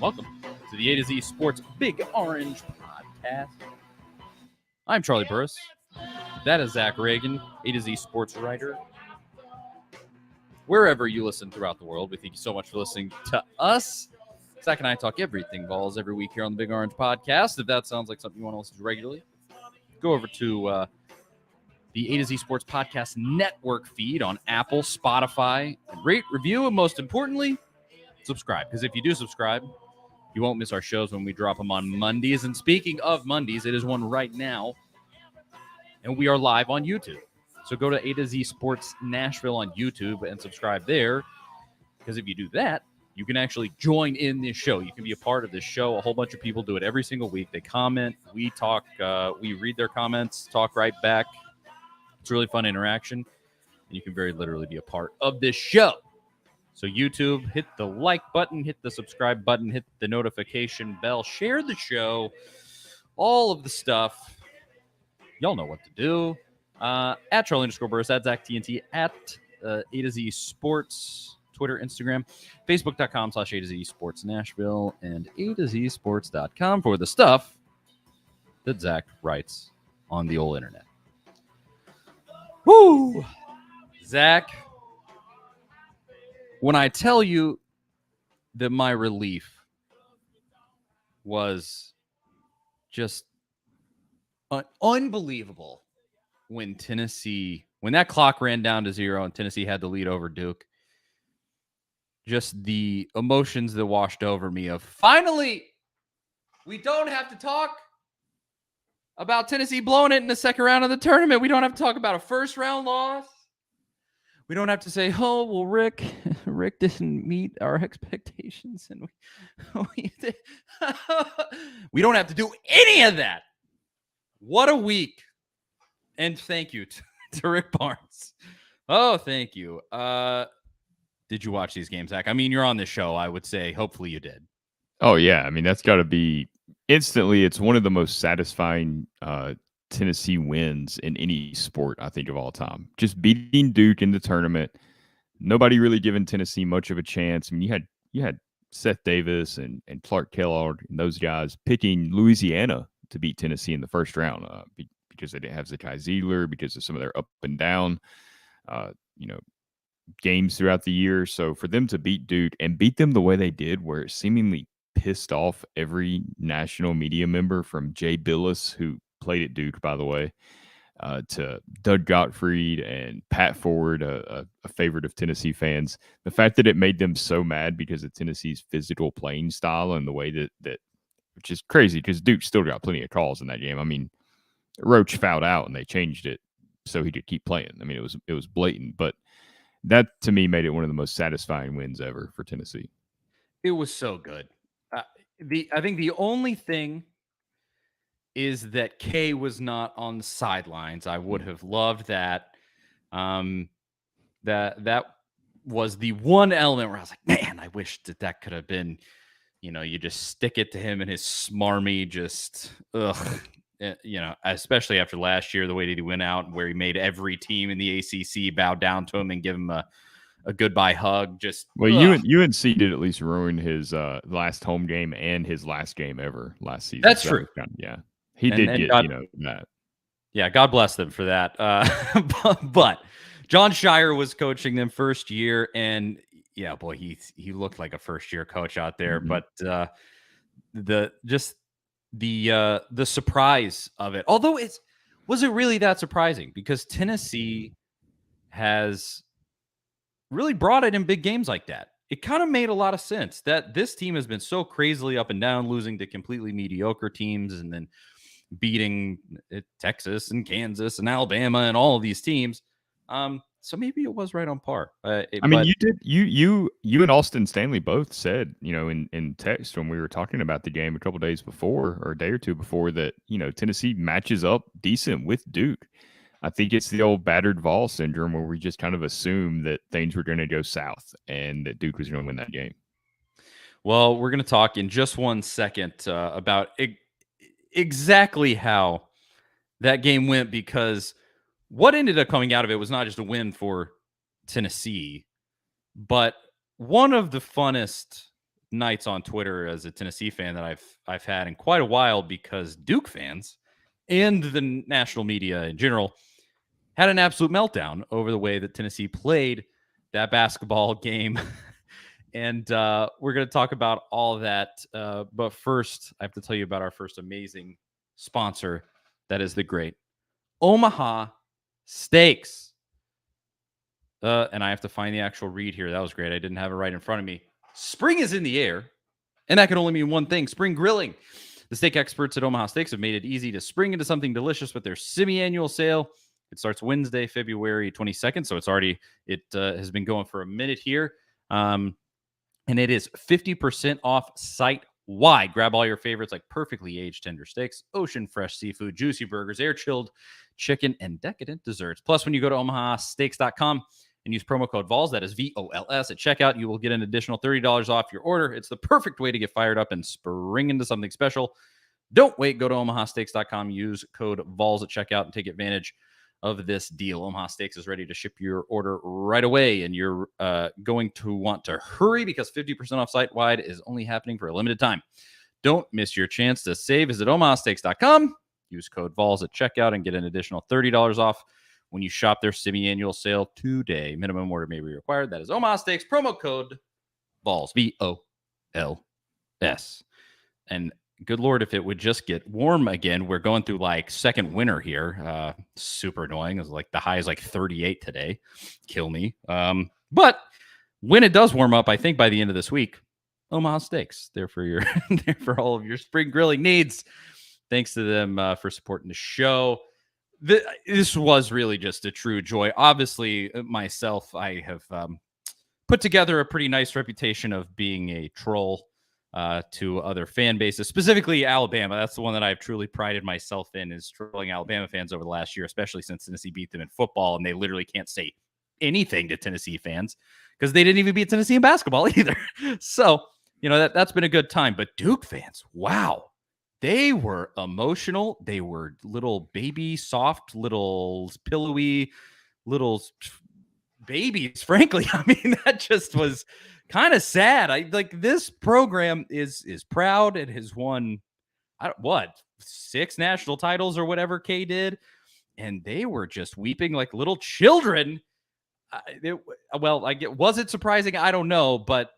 Welcome to the A to Z Sports Big Orange Podcast. I'm Charlie Burris. That is Zach Reagan, A to Z Sports writer. Wherever you listen throughout the world, we thank you so much for listening to us. Zach and I talk everything balls every week here on the Big Orange Podcast. If that sounds like something you want to listen to regularly, go over to the A to Z Sports Podcast Network feed on Apple, Spotify, and rate, review, and most importantly, subscribe. Because if you do subscribe, you won't miss our shows when we drop them on Mondays. And speaking of Mondays, it is one right now, and we are live on YouTube. So go to A to Z Sports Nashville on YouTube and subscribe there. Because if you do that, you can actually join in this show. You can be a part of this show. A whole bunch of people do it every single week. They comment, we talk, we read their comments, talk right back. It's really fun interaction, and you can very literally be a part of this show. So YouTube, hit the like button, hit the subscribe button, hit the notification bell, share the show, all of the stuff. Y'all know what to do. At Charlie_Burris, at Zach TNT, at A to Z Sports, Twitter, Instagram, Facebook.com/A to Z Sports Nashville, and A to Z Sports.com for the stuff that Zach writes on the old internet. Woo! Zach, when I tell you that my relief was just unbelievable when that clock ran down to 0 and Tennessee had the lead over Duke, just the emotions that washed over me of finally, we don't have to talk about Tennessee blowing it in the second round of the tournament. We don't have to talk about a first round loss. We don't have to say, oh, well, Rick didn't meet our expectations. And we don't have to do any of that. What a week. And thank you to Rick Barnes. Oh, thank you. Did you watch these games, Zach? I mean, you're on this show, I would say. Hopefully you did. Oh, yeah. I mean, that's got to be instantly. It's one of the most satisfying Tennessee wins in any sport, I think, of all time. Just beating Duke in the tournament. Nobody really giving Tennessee much of a chance. I mean, you had Seth Davis and Clark Kellogg and those guys picking Louisiana to beat Tennessee in the first round because they didn't have Zakai Ziegler, because of some of their up and down, games throughout the year. So for them to beat Duke and beat them the way they did, where it seemingly pissed off every national media member from Jay Billis, who played at Duke, by the way, to Doug Gottfried and Pat Ford, a favorite of Tennessee fans. The fact that it made them so mad because of Tennessee's physical playing style and the way that which is crazy because Duke still got plenty of calls in that game. I mean, Roach fouled out and they changed it so he could keep playing. I mean, it was blatant, but that to me made it one of the most satisfying wins ever for Tennessee. It was so good. I think the only thing is that Kay was not on the sidelines. I would have loved that. That was the one element where I was like, man, I wish that could have been, you just stick it to him and his smarmy, just, especially after last year, the way that he went out where he made every team in the ACC bow down to him and give him a goodbye hug. Just UNC did at least ruin his last home game and his last game ever last season. That's true. He did get that. Yeah, God bless them for that. But John Shire was coaching them first year, and yeah, boy, he looked like a first year coach out there. Mm-hmm. But the surprise of it, although was it really that surprising? Because Tennessee has really brought it in big games like that. It kind of made a lot of sense that this team has been so crazily up and down, losing to completely mediocre teams and then beating Texas and Kansas and Alabama and all of these teams. So maybe it was right on par. You and Austin Stanley both said, in text when we were talking about the game a couple days before or a day or two before that, Tennessee matches up decent with Duke. I think it's the old battered Vol syndrome where we just kind of assume that things were going to go south and that Duke was going to win that game. Well, we're going to talk in just one second about exactly how that game went, because what ended up coming out of it was not just a win for Tennessee, but one of the funnest nights on Twitter as a Tennessee fan that I've had in quite a while, because Duke fans and the national media in general had an absolute meltdown over the way that Tennessee played that basketball game. And we're going to talk about all of that. But first, I have to tell you about our first amazing sponsor. That is the great Omaha Steaks. And I have to find the actual read here. That was great. I didn't have it right in front of me. Spring is in the air, and that can only mean one thing: spring grilling. The steak experts at Omaha Steaks have made it easy to spring into something delicious with their semi-annual sale. It starts Wednesday, February 22nd, so it has been going for a minute here. And it is 50% off site-wide. Grab all your favorites like perfectly aged tender steaks, ocean fresh seafood, juicy burgers, air-chilled chicken, and decadent desserts. Plus, when you go to omahasteaks.com and use promo code VOLS, that is VOLS, at checkout, you will get an additional $30 off your order. It's the perfect way to get fired up and spring into something special. Don't wait. Go to omahasteaks.com, use code VOLS at checkout, and take advantage of this deal. Omaha Steaks is ready to ship your order right away, and you're going to want to hurry, because 50% off site-wide is only happening for a limited time. Don't miss your chance to save. Visit omahasteaks.com, use code VOLS at checkout, and get an additional $30 off when you shop their semi-annual sale today. Minimum order may be required. That is Omaha Steaks, promo code VOLS, VOLS. And good Lord, if it would just get warm again. We're going through like second winter here. Super annoying. It's like the high is like 38 today. Kill me. But when it does warm up, I think by the end of this week, Omaha Steaks, there for your there for all of your spring grilling needs. Thanks to them for supporting the show. This was really just a true joy. Obviously, myself, I have put together a pretty nice reputation of being a troll to other fan bases, specifically Alabama. That's the one that I've truly prided myself in, is trolling Alabama fans over the last year, especially since Tennessee beat them in football, and they literally can't say anything to Tennessee fans because they didn't even beat Tennessee in basketball either. So, that's been a good time. But Duke fans, wow, they were emotional. They were little baby, soft, little pillowy, little babies, frankly. I mean, that just was kind of sad. This program is proud. It has won what, 6 national titles or whatever K did, and they were just weeping like little children. Was it surprising? I don't know, but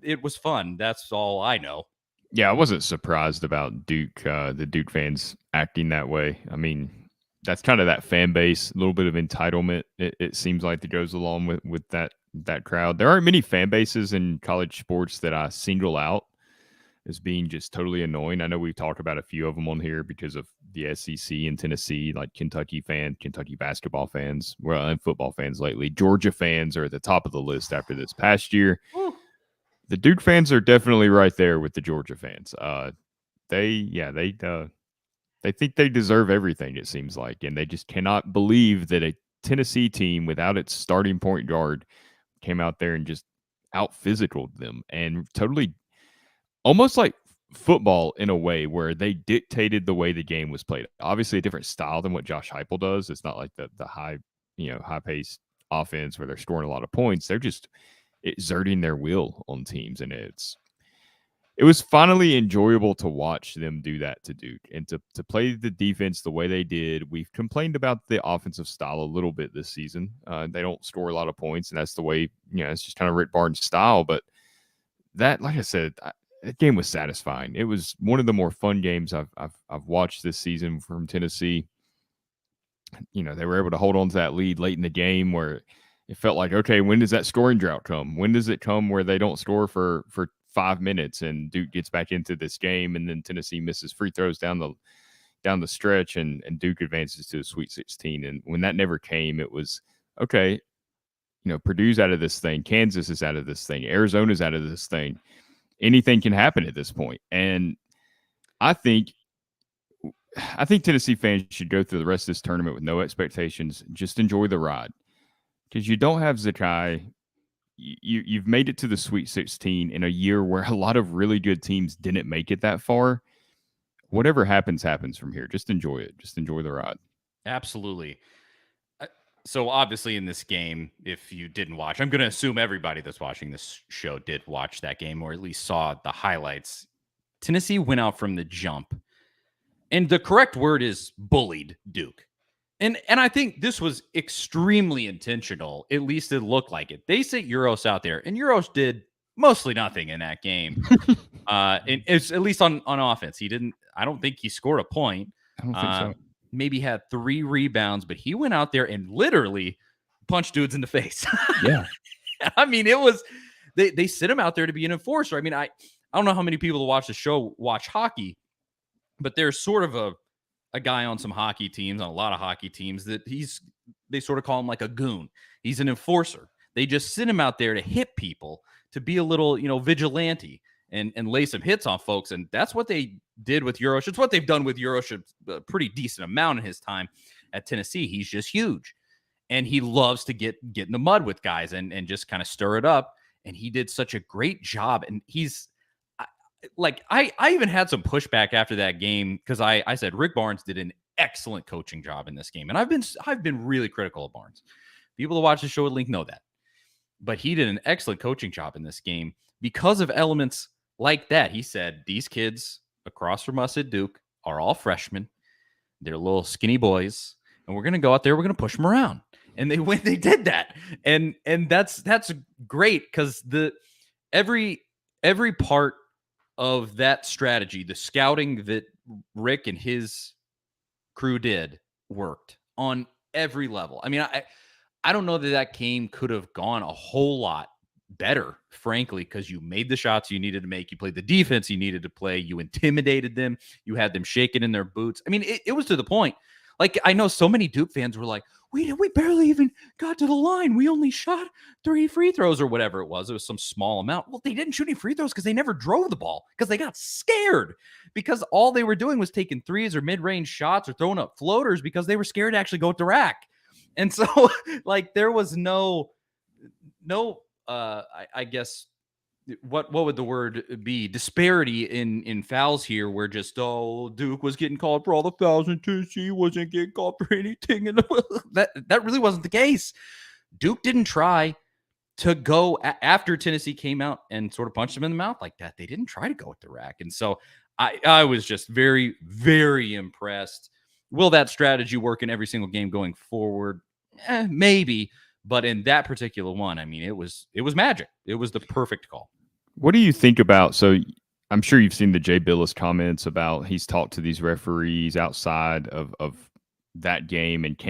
it was fun. That's all I know. Yeah, I wasn't surprised about Duke, the Duke fans acting that way. I mean, that's kind of that fan base, a little bit of entitlement. It seems like that goes along with that crowd. There aren't many fan bases in college sports that I single out as being just totally annoying. I know we've talked about a few of them on here because of the SEC and Tennessee, like Kentucky basketball fans, and football fans lately. Georgia fans are at the top of the list after this past year. Woo. The Duke fans are definitely right there with the Georgia fans. They think they deserve everything, it seems like, and they just cannot believe that a Tennessee team without its starting point guard came out there and just out-physicaled them, and totally almost like football in a way where they dictated the way the game was played. Obviously a different style than what Josh Heupel does. It's not like the high-paced offense where they're scoring a lot of points. They're just exerting their will on teams, and it was finally enjoyable to watch them do that to Duke and to play the defense the way they did. We've complained about the offensive style a little bit this season. They don't score a lot of points, and that's the way, it's just kind of Rick Barnes' style. But that, like I said, that game was satisfying. It was one of the more fun games I've watched this season from Tennessee. They were able to hold on to that lead late in the game where it felt like, okay, when does that scoring drought come? When does it come where they don't score for 5 minutes and Duke gets back into this game, and then Tennessee misses free throws down the stretch, and Duke advances to the Sweet 16. And when that never came, it was, okay, Purdue's out of this thing. Kansas is out of this thing. Arizona's out of this thing. Anything can happen at this point. And I think Tennessee fans should go through the rest of this tournament with no expectations. Just enjoy the ride. Because you don't have Zakai. You've made it to the Sweet 16 in a year where a lot of really good teams didn't make it that far. Whatever happens from here. Just enjoy it. Just enjoy the ride. Absolutely. So obviously in this game, if you didn't watch, I'm going to assume everybody that's watching this show did watch that game or at least saw the highlights. Tennessee went out from the jump. And the correct word is bullied Duke. And I think this was extremely intentional. At least it looked like it. They sent Euros out there, and Euros did mostly nothing in that game. And it's at least on offense. He didn't. I don't think he scored a point. I don't think so. Maybe had 3 rebounds, but he went out there and literally punched dudes in the face. Yeah. I mean, it was they sent him out there to be an enforcer. I mean, I don't know how many people who watch the show watch hockey, but there's sort of a guy on some hockey teams, on a lot of hockey teams, that they sort of call him like a goon. He's an enforcer. They just send him out there to hit people, to be a little, vigilante and lay some hits on folks. And that's what they did with Eurosh. It's what they've done with Eurosh a pretty decent amount in his time at Tennessee. He's just huge. And he loves to get in the mud with guys and just kind of stir it up. And he did such a great job. And he's like, I even had some pushback after that game because I said Rick Barnes did an excellent coaching job in this game. And I've been really critical of Barnes. People who watch the show at Link know that. But he did an excellent coaching job in this game because of elements like that. He said, these kids across from us at Duke are all freshmen. They're little skinny boys. And we're going to go out there. We're going to push them around. And they did that. And that's great because every part of that strategy, the scouting that Rick and his crew did, worked on every level. I mean, I don't know that game could have gone a whole lot better, frankly, because you made the shots you needed to make. You played the defense you needed to play. You intimidated them. You had them shaking in their boots. I mean, it was to the point. Like, I know so many Duke fans were like, we barely even got to the line. We only shot 3 free throws or whatever it was. It was some small amount. Well, they didn't shoot any free throws because they never drove the ball because they got scared because all they were doing was taking threes or mid-range shots or throwing up floaters because they were scared to actually go at the rack. And so, like, there was no, I guess, what would the word be? Disparity in fouls here, where just Duke was getting called for all the fouls and Tennessee wasn't getting called for anything, and that really wasn't the case. Duke didn't try to go after Tennessee came out and sort of punched them in the mouth like that. They didn't try to go at the rack, and so I was just very, very impressed. Will that strategy work in every single game going forward? Maybe, but in that particular one, I mean, it was magic. It was the perfect call. What do you think about, so I'm sure you've seen the Jay Billis comments about he's talked to these referees outside of that game and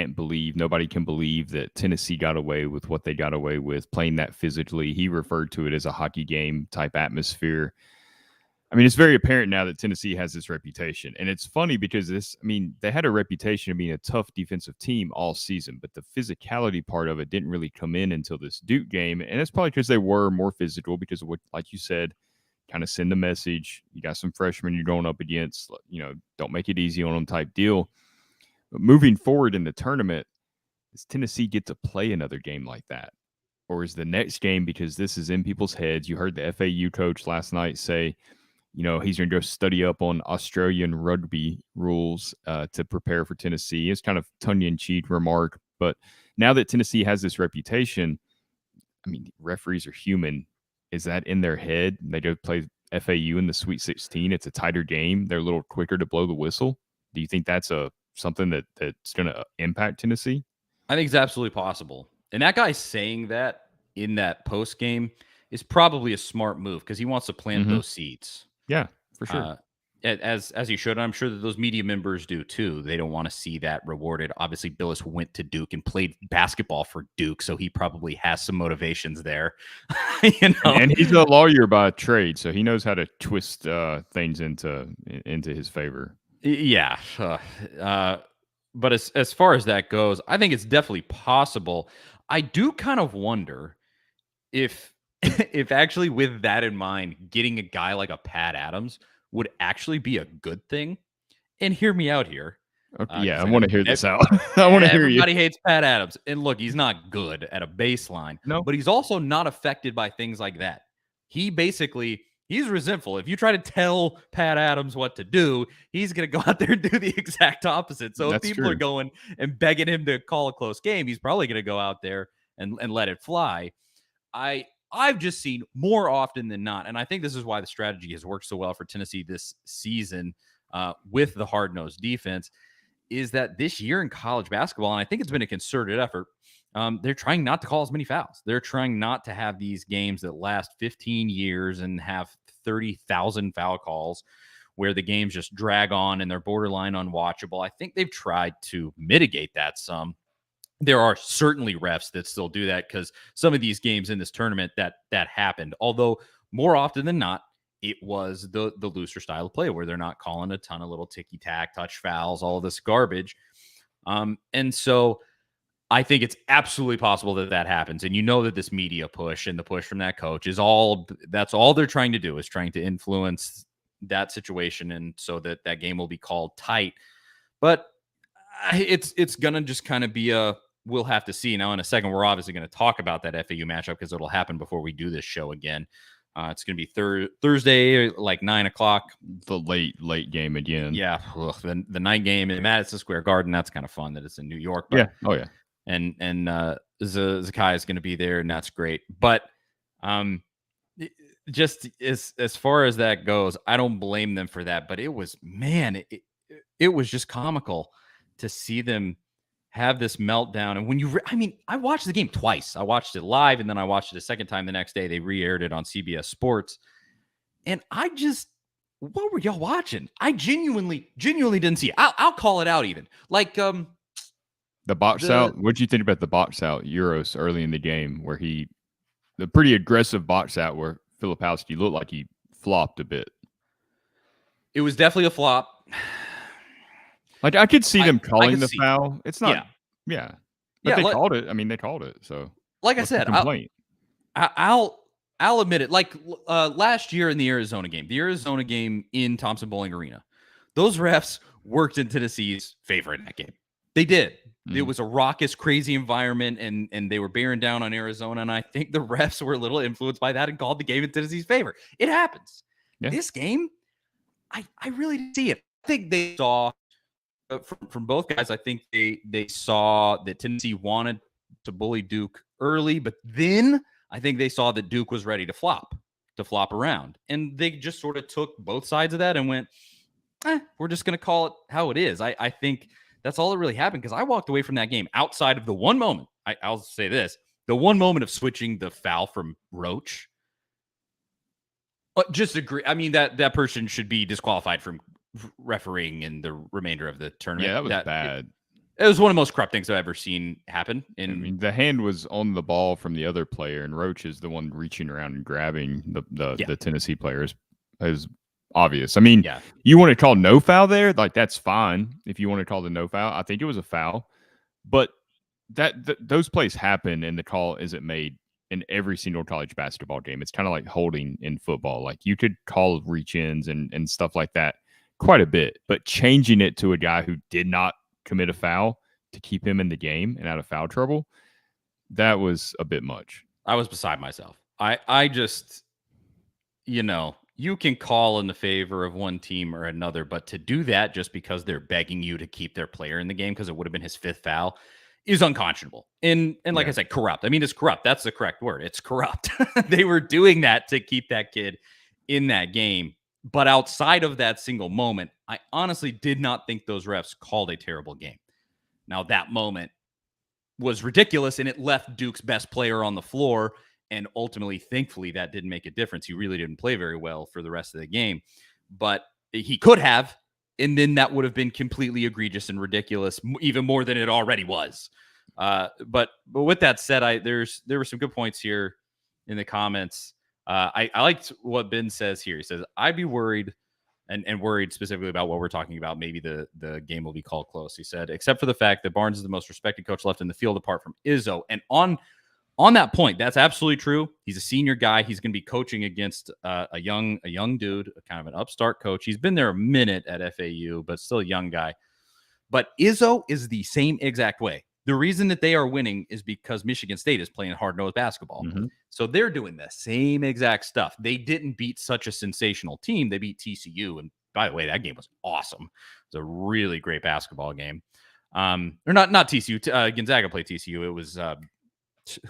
nobody can believe that Tennessee got away with what they got away with, playing that physically. He referred to it as a hockey game type atmosphere. I mean, it's very apparent now that Tennessee has this reputation. And it's funny because they had a reputation of being a tough defensive team all season, but the physicality part of it didn't really come in until this Duke game. And it's probably because they were more physical because of what, like you said, kind of send a message. You got some freshmen you're going up against, don't make it easy on them type deal. But moving forward in the tournament, does Tennessee get to play another game like that? Or is the next game, because this is in people's heads, you heard the FAU coach last night say, he's going to go study up on Australian rugby rules to prepare for Tennessee. It's kind of tongue-in-cheek remark. But now that Tennessee has this reputation, I mean, referees are human. Is that in their head? They go play FAU in the Sweet 16. It's a tighter game. They're a little quicker to blow the whistle. Do you think that's something that's going to impact Tennessee? I think it's absolutely possible. And that guy saying that in that post game is probably a smart move because he wants to plant those seeds. Yeah, for sure. As he should. I'm sure that those media members do too. They don't want to see that rewarded. Obviously, Billis went to Duke and played basketball for Duke, so he probably has some motivations there. And he's a lawyer by trade, so he knows how to twist things into his favor. Yeah. But as far as that goes, I think it's definitely possible. I do kind of wonder if actually with that in mind, getting a guy like a Pat Adams would actually be a good thing. And hear me out here. Okay, I want to hear this out. I want to hear you. Everybody hates Pat Adams. And look, he's not good at a baseline. No. But he's also not affected by things like that. He basically He's resentful. If you try to tell Pat Adams what to do, he's going to go out there and do the exact opposite. So if That's people are true. going and begging him to call a close game, he's probably going to go out there and let it fly. I've just seen more often than not, and I think this is why the strategy has worked so well for Tennessee this season with the hard-nosed defense, is that this year in college basketball, and I think it's been a concerted effort, they're trying not to call as many fouls. They're trying not to have these games that last 15 years and have 30,000 foul calls where the games just drag on and they're borderline unwatchable. I think they've tried to mitigate that some. There are certainly refs that still do that because some of these games in this tournament that happened, although more often than not, it was the looser style of play where they're not calling a ton of little ticky-tack, touch fouls, all this garbage. And so I think it's absolutely possible that happens. And you know that this media push and the push from that coach is that's all they're trying to do, is trying to influence that situation, and so that game will be called tight. But it's going to just kind of be we'll have to see. Now, in a second, we're obviously going to talk about that FAU matchup because it'll happen before we do this show again. It's going to be Thursday, like 9 o'clock. The late game again. Yeah. The night game in Madison Square Garden. That's kind of fun that it's in New York. But, yeah. Oh, yeah. And Zakai is going to be there, and that's great. But just as far as that goes, I don't blame them for that. But it was, man, it was just comical to see them have this meltdown. And when I watched the game twice. I watched it live, and then I watched it a second time the next day. They re-aired it on CBS Sports. And what were y'all watching? I genuinely didn't see it. I'll call it out even. Like, the box out. What did you think about the box out Euros early in the game where the pretty aggressive box out where Filipowski looked like he flopped a bit? It was definitely a flop. Like, I could see them calling the foul. It's not, yeah. But they called it. I mean, they called it. So, like I said, I'll admit it. Like last year in the Arizona game in Thompson Bowling Arena, those refs worked in Tennessee's favor in that game. They did. Mm-hmm. It was a raucous, crazy environment, and they were bearing down on Arizona. And I think the refs were a little influenced by that and called the game in Tennessee's favor. It happens. Yeah. This game, I really didn't see it. I think they saw from both guys. I think they saw that Tennessee wanted to bully Duke early, but then I think they saw that Duke was ready to flop around, and they just sort of took both sides of that and went, we're just going to call it how it is. I think that's all that really happened, because I walked away from that game outside of the one moment. I'll say this, the one moment of switching the foul from Roach. Just agree. I mean, that person should be disqualified from refereeing in the remainder of the tournament. Yeah, that was bad. It was one of the most corrupt things I've ever seen happen. I mean, the hand was on the ball from the other player, and Roach is the one reaching around and grabbing the Tennessee players. Is obvious. I mean, you want to call no foul there? Like, that's fine if you want to call the no foul. I think it was a foul, but those plays happen, and the call isn't made in every single college basketball game. It's kind of like holding in football. Like, you could call reach-ins and stuff like that quite a bit, but changing it to a guy who did not commit a foul to keep him in the game and out of foul trouble, that was a bit much. I was beside myself. I just, you can call in the favor of one team or another, but to do that just because they're begging you to keep their player in the game because it would have been his fifth foul is unconscionable. And like I said, corrupt. I mean, it's corrupt. That's the correct word. It's corrupt. They were doing that to keep that kid in that game. But outside of that single moment, I honestly did not think those refs called a terrible game. Now, that moment was ridiculous, and it left Duke's best player on the floor. And ultimately, thankfully, that didn't make a difference. He really didn't play very well for the rest of the game. But he could have, and then that would have been completely egregious and ridiculous, even more than it already was. But with that said, there were some good points here in the comments. I liked what Ben says here. He says, I'd be worried and worried specifically about what we're talking about. Maybe the game will be called close. He said, except for the fact that Barnes is the most respected coach left in the field apart from Izzo. And on that point, that's absolutely true. He's a senior guy. He's going to be coaching against a young dude, kind of an upstart coach. He's been there a minute at FAU, but still a young guy. But Izzo is the same exact way. The reason that they are winning is because Michigan State is playing hard-nosed basketball. Mm-hmm. So they're doing the same exact stuff. They didn't beat such a sensational team. They beat TCU. And by the way, that game was awesome. It was a really great basketball game. Or not TCU. Gonzaga played TCU. It was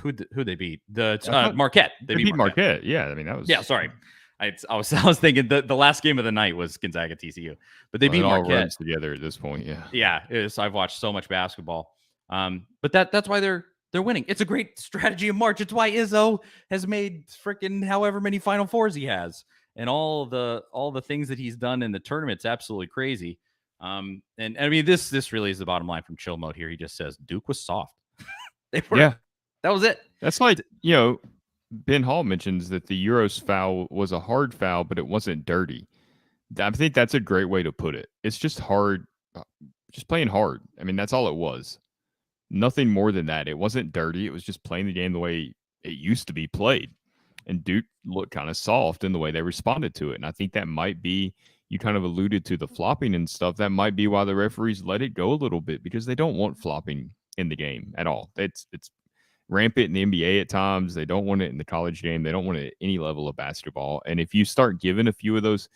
who they beat? Marquette. They beat Marquette. Yeah, I mean that was. Yeah, sorry. I was thinking the last game of the night was Gonzaga TCU, but they beat Marquette. It all runs together at this point. Yeah. I've watched so much basketball. But that's why they're winning. It's a great strategy of March. It's why Izzo has made freaking however many Final Fours he has, and all the things that he's done in the tournament's absolutely crazy. And I mean this really is the bottom line from Chill Mode here. He just says Duke was soft. That was it. That's like, Ben Hall mentions that the Euros foul was a hard foul, but it wasn't dirty. I think that's a great way to put it. It's just hard, just playing hard. I mean, that's all it was. Nothing more than that. It wasn't dirty. It was just playing the game the way it used to be played. And Duke looked kind of soft in the way they responded to it. And I think that might be, you kind of alluded to the flopping and stuff. That might be why the referees let it go a little bit, because they don't want flopping in the game at all. It's rampant in the NBA at times. They don't want it in the college game. They don't want it at any level of basketball. And if you start giving a few of those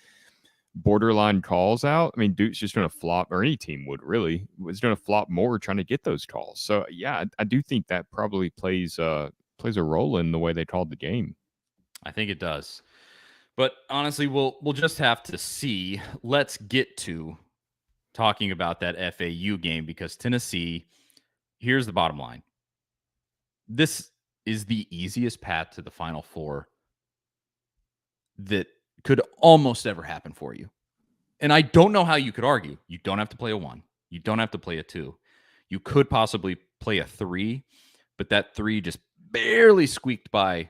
borderline calls out, I mean, Duke's just going to flop, or any team would really, was going to flop more trying to get those calls. So yeah, I do think that probably plays a role in the way they called the game. I think it does. But honestly, we'll just have to see. Let's get to talking about that FAU game, because Tennessee, here's the bottom line. This is the easiest path to the Final Four that could almost ever happen for you. And I don't know how you could argue. You don't have to play a 1. You don't have to play a 2. You could possibly play a 3, but that 3 just barely squeaked by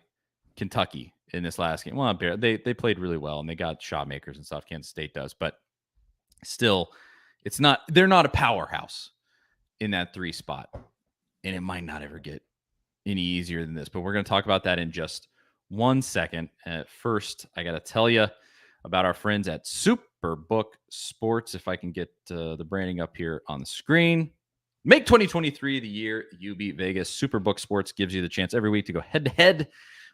Kentucky in this last game. Well, they played really well, and they got shot makers and stuff. Kansas State does, but still, they're not a powerhouse in that 3 spot, and it might not ever get any easier than this. But we're going to talk about that in just 1 second. First, I got to tell you about our friends at Superbook Sports. If I can get the branding up here on the screen. Make 2023 the year you beat Vegas. Superbook Sports gives you the chance every week to go head-to-head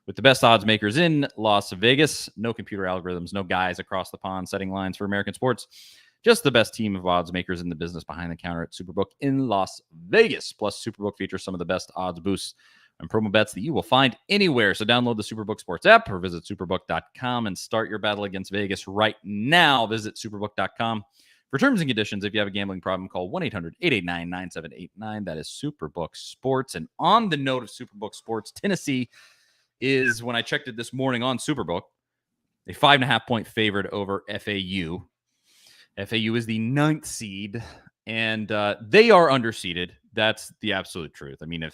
with the best odds makers in Las Vegas. No computer algorithms, no guys across the pond setting lines for American sports. Just the best team of odds makers in the business behind the counter at Superbook in Las Vegas. Plus, Superbook features some of the best odds boosts and promo bets that you will find anywhere. So download the Superbook Sports app or visit superbook.com and start your battle against Vegas right now. Visit superbook.com. For terms and conditions, if you have a gambling problem, call 1-800-889-9789. That is Superbook Sports. And on the note of Superbook Sports, Tennessee is, when I checked it this morning on Superbook, a 5.5-point favorite over FAU. FAU is the 9th seed, and they are underseeded. That's the absolute truth. I mean,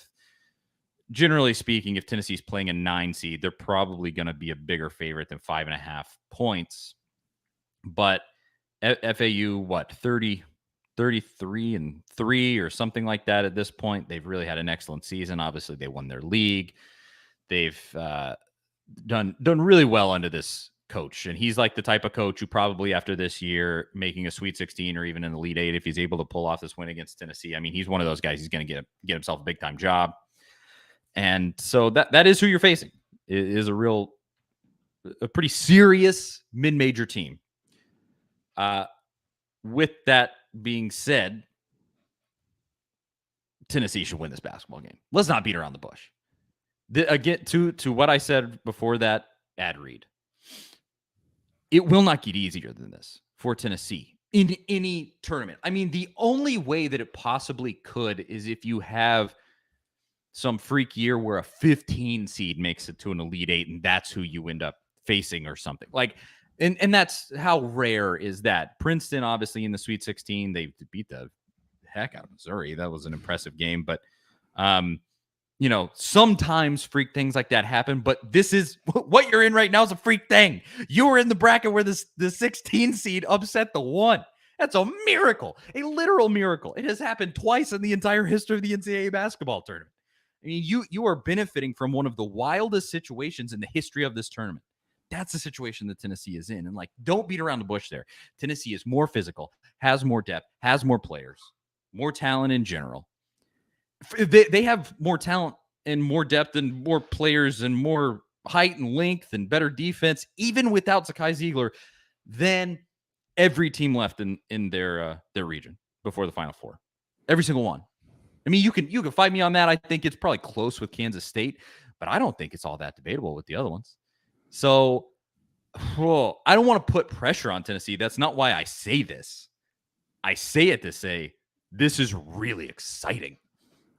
generally speaking, if Tennessee's playing a 9 seed, they're probably going to be a bigger favorite than 5.5 points. But FAU, 33-3 or something like that at this point. They've really had an excellent season. Obviously, they won their league. They've done really well under this coach, and he's like the type of coach who probably after this year making a Sweet 16 or even an Elite 8, if he's able to pull off this win against Tennessee, I mean, he's one of those guys. He's going to get himself a big time job, and so that is who you're facing. It is a pretty serious mid-major team. With that being said, Tennessee should win this basketball game. Let's not beat around the bush. Again, to what I said before that ad read, it will not get easier than this for Tennessee in any tournament. I mean, the only way that it possibly could is if you have some freak year where a 15 seed makes it to an Elite 8, and that's who you end up facing or something. Like, and that's how rare is that. Princeton, obviously, in the Sweet 16, they beat the heck out of Missouri. That was an impressive game, but sometimes freak things like that happen, but this is what you're in right now is a freak thing. You were in the bracket where the 16 seed upset the 1. That's a miracle, a literal miracle. It has happened twice in the entire history of the NCAA basketball tournament. I mean, you are benefiting from one of the wildest situations in the history of this tournament. That's the situation that Tennessee is in. And don't beat around the bush there. Tennessee is more physical, has more depth, has more players, more talent in general. They have more talent and more depth and more players and more height and length and better defense, even without Zakai Ziegler, than every team left in their region before the Final Four. Every single one. I mean, you can fight me on that. I think it's probably close with Kansas State, but I don't think it's all that debatable with the other ones. So, I don't want to put pressure on Tennessee. That's not why I say this. I say it to say this is really exciting.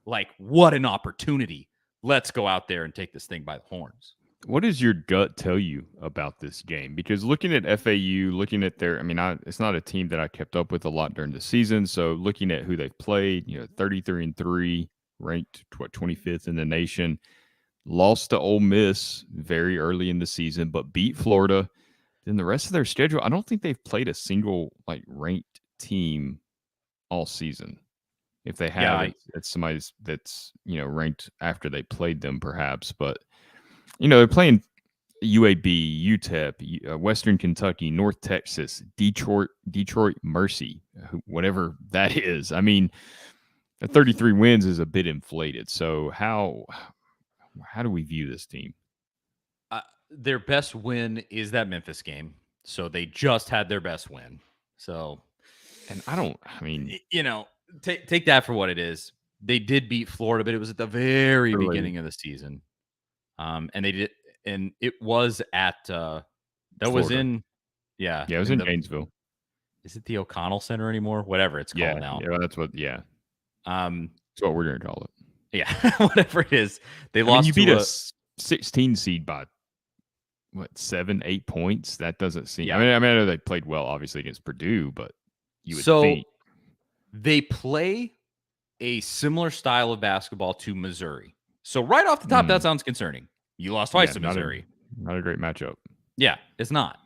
Like, what an opportunity. Let's go out there and take this thing by the horns. What does your gut tell you about this game? Because looking at FAU, looking at their, it's not a team that I kept up with a lot during the season. So looking at who they've played, 33-3, ranked 25th in the nation, lost to Ole Miss very early in the season, but beat Florida. Then the rest of their schedule, I don't think they've played a single ranked team all season. If they have, it's somebody that's ranked after they played them, perhaps. But they're playing UAB, UTEP, Western Kentucky, North Texas, Detroit Mercy, whatever that is. I mean, 33 wins is a bit inflated. So how do we view this team? Their best win is that Memphis game. So they just had their best win. So, and take that for what it is. They did beat Florida, but it was at the very beginning of the season. And they did, and it was at that Florida. Was in, it was in Gainesville. Is it the O'Connell Center anymore? Whatever it's called now. Yeah, that's what. Yeah, that's what we're gonna call it. Yeah, whatever it is. They lost. You beat a 16 seed by 7-8 points. That doesn't seem. Yeah. I know they played well, obviously against Purdue, but you would think they play a similar style of basketball to Missouri. So right off the top, that sounds concerning. You lost twice to Missouri. Not a great matchup. Yeah, it's not.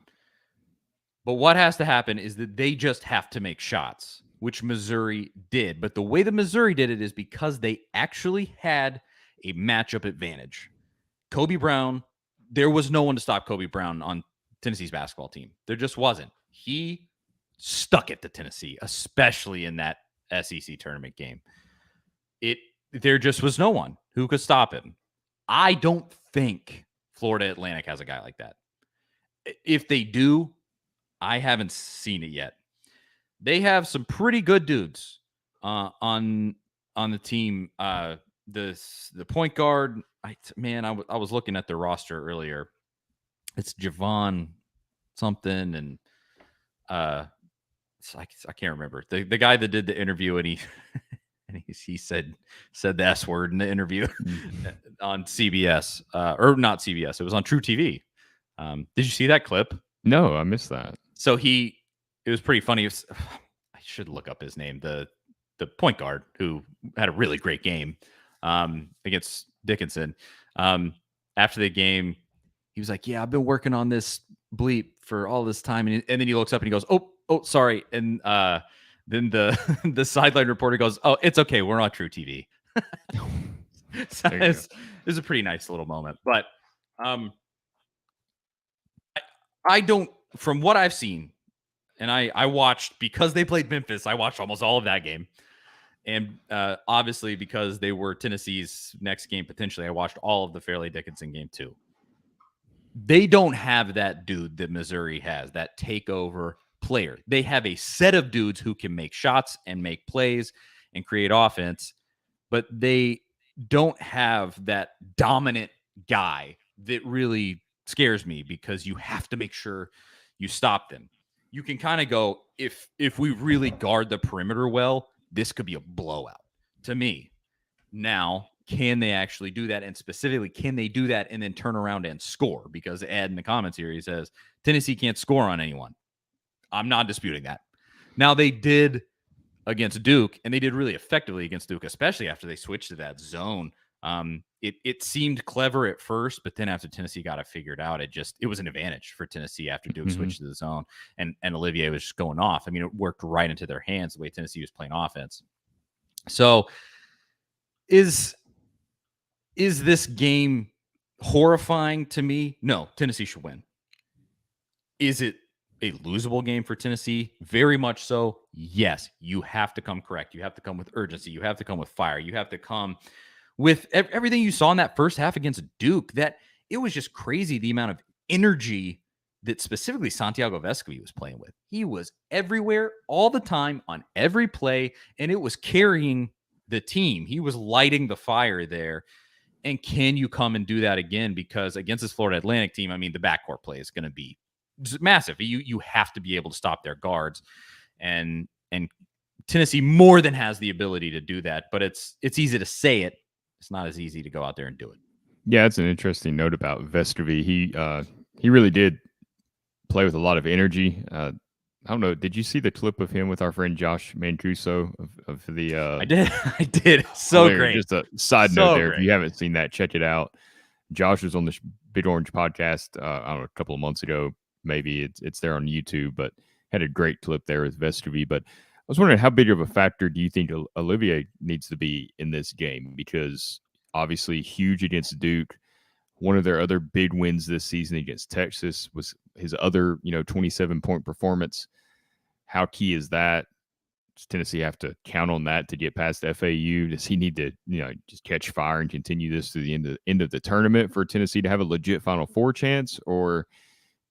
But what has to happen is that they just have to make shots, which Missouri did. But the way that Missouri did it is because they actually had a matchup advantage. Kobe Brown, there was no one to stop Kobe Brown on Tennessee's basketball team. There just wasn't. He stuck it to Tennessee, especially in that SEC tournament game. There just was no one who could stop him. I don't think Florida Atlantic has a guy like that. If they do, I haven't seen it yet. They have some pretty good dudes on the team. The point guard, I was looking at their roster earlier. It's Javon something, and I can't remember the guy that did the interview, and he said the S word in the interview on CBS, or not CBS. It was on True TV. Did you see that clip? No, I missed that. So it was pretty funny. I should look up his name. The point guard who had a really great game against Dickinson. After the game, he was like, "Yeah, I've been working on this bleep for all this time," and then he looks up and he goes, "Oh, sorry," and then the sideline reporter goes, "Oh, it's okay. We're on True TV." So it was a pretty nice little moment. But I don't, from what I've seen, and I watched, because they played Memphis, I watched almost all of that game. And obviously, because they were Tennessee's next game, potentially, I watched all of the Fairleigh Dickinson game too. They don't have that dude that Missouri has, that takeover player. They have a set of dudes who can make shots and make plays and create offense, but they don't have that dominant guy that really scares me, because you have to make sure you stop them. You can kind of go, if we really guard the perimeter well, this could be a blowout to me. Now, can they actually do that? And specifically, can they do that and then turn around and score? Because Ed in the comments here, he says, Tennessee can't score on anyone. I'm not disputing that. Now, they did against Duke, and they did really effectively against Duke, especially after they switched to that zone. It seemed clever at first, but then after Tennessee got it figured out, it was an advantage for Tennessee after Duke switched to the zone, and Olivier was just going off. I mean, it worked right into their hands the way Tennessee was playing offense. So is this game horrifying to me? No, Tennessee should win. Is it a losable game for Tennessee? Very much so. yes, you have to come correct. You have to come with urgency. You have to come with fire. You have to come with everything you saw in that first half against Duke. That it was just crazy the amount of energy that specifically Santiago Vescovi was playing with. He was everywhere all the time on every play, and it was carrying the team. He was lighting the fire there. And can you come and do that again? Because against this Florida Atlantic team, I mean, the backcourt play is going to be massive. You have to be able to stop their guards, and Tennessee more than has the ability to do that. But it's easy to say it. It's not as easy to go out there and do it. Yeah, it's an interesting note about Vescovi. He really did play with a lot of energy. I don't know. Did you see the clip of him with our friend Josh Mancuso of the? I did. I did. So great. Just a side note there. Great. If you haven't seen that, check it out. Josh was on the Big Orange podcast. I don't know, a couple of months ago. Maybe it's there on YouTube, but had a great clip there with Vescovi. But I was wondering, how big of a factor do you think Olivier needs to be in this game? Because obviously huge against Duke. One of their other big wins this season against Texas was his other, 27-point performance. How key is that? Does Tennessee have to count on that to get past FAU? Does he need to, just catch fire and continue this to the end of the tournament for Tennessee to have a legit Final Four chance? Or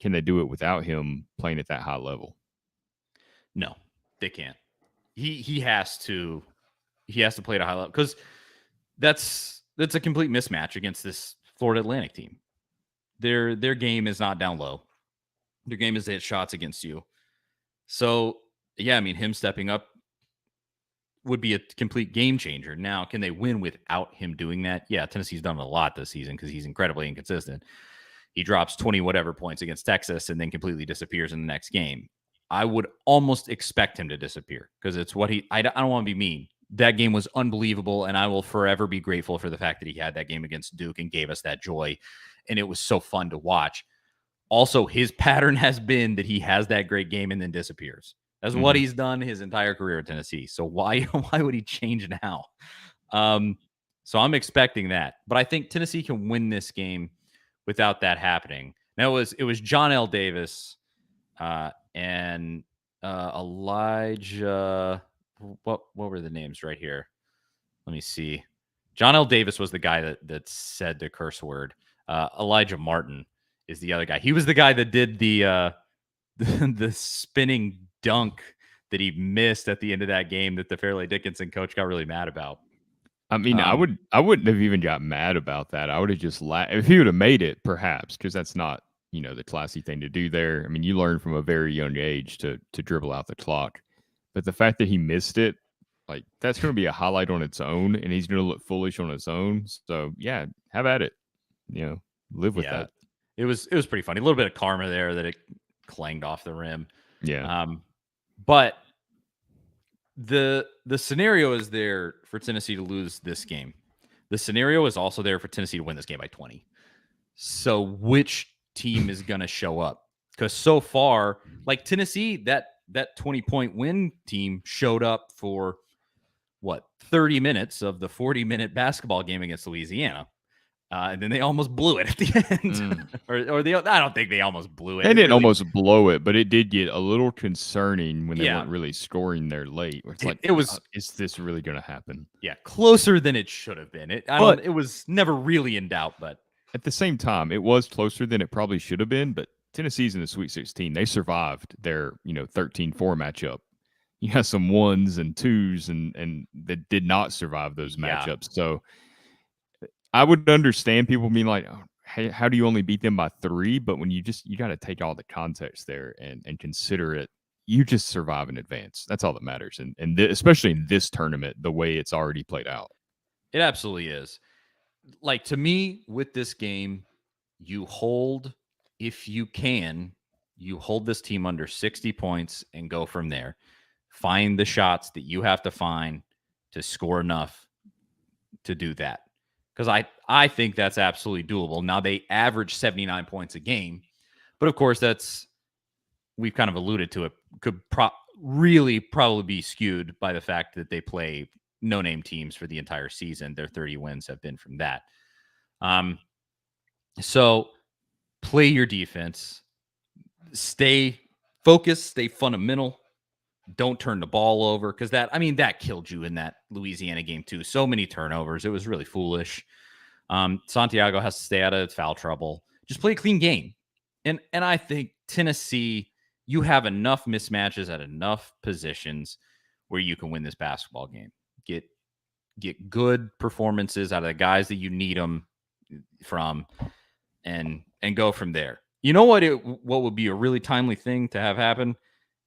can they do it without him playing at that high level? No, they can't. He has to play at a high level, because that's a complete mismatch against this Florida Atlantic team. Their game is not down low. Their game is to hit shots against you. So, yeah, I mean, him stepping up would be a complete game changer. Now, can they win without him doing that? Yeah, Tennessee's done a lot this season because he's incredibly inconsistent. He drops 20 whatever points against Texas and then completely disappears in the next game. I would almost expect him to disappear because it's what I don't want to be mean. That game was unbelievable, and I will forever be grateful for the fact that he had that game against Duke and gave us that joy, and it was so fun to watch. Also, his pattern has been that he has that great game and then disappears. That's what he's done his entire career at Tennessee. So why would he change now? So I'm expecting that, but I think Tennessee can win this game without that happening. Now it was John L. Davis and Elijah. What were the names right here? Let me see. John L. Davis was the guy that said the curse word. Elijah Martin is the other guy. He was the guy that did the spinning dunk that he missed at the end of that game that the Fairleigh Dickinson coach got really mad about. I mean, I wouldn't have even got mad about that. I would have just laughed if he would have made it, perhaps, because that's not, the classy thing to do there. I mean, you learn from a very young age to dribble out the clock. But the fact that he missed it, like, that's going to be a highlight on its own, and he's going to look foolish on its own. So, yeah, have at it. Live with that. It was pretty funny. A little bit of karma there that it clanged off the rim. Yeah. But the scenario is there for Tennessee to lose this game. The scenario is also there for Tennessee to win this game by 20. So which team is going to show up? Because so far, like Tennessee, that 20-point win team showed up for 30 minutes of the 40-minute basketball game against Louisiana. And then they almost blew it at the end. I don't think they almost blew it. They didn't almost blow it, but it did get a little concerning when they weren't really scoring there late. It's is this really going to happen? Yeah, closer than it should have been. It was never really in doubt, but at the same time, it was closer than it probably should have been. But Tennessee's in the Sweet 16. They survived their 13-4 matchup. You have some 1s and 2s and that did not survive those matchups. So I would understand people being like, oh, hey, how do you only beat them by 3? But when you got to take all the context there and consider it, you just survive in advance. That's all that matters. And especially in this tournament, the way it's already played out. It absolutely is. Like, to me, with this game, you hold, if you can, you hold this team under 60 points and go from there. Find the shots that you have to find to score enough to do that. Because I think that's absolutely doable. Now, they average 79 points a game. But, of course, we've kind of alluded to it, could probably be skewed by the fact that they play no-name teams for the entire season. Their 30 wins have been from that. So play your defense. Stay focused. Stay fundamental. Don't turn the ball over, because that killed you in that Louisiana game too. So many turnovers. It was really foolish. Santiago has to stay out of foul trouble. Just play a clean game. And I think Tennessee, you have enough mismatches at enough positions where you can win this basketball game. Get good performances out of the guys that you need them from, and go from there. You know what would be a really timely thing to have happen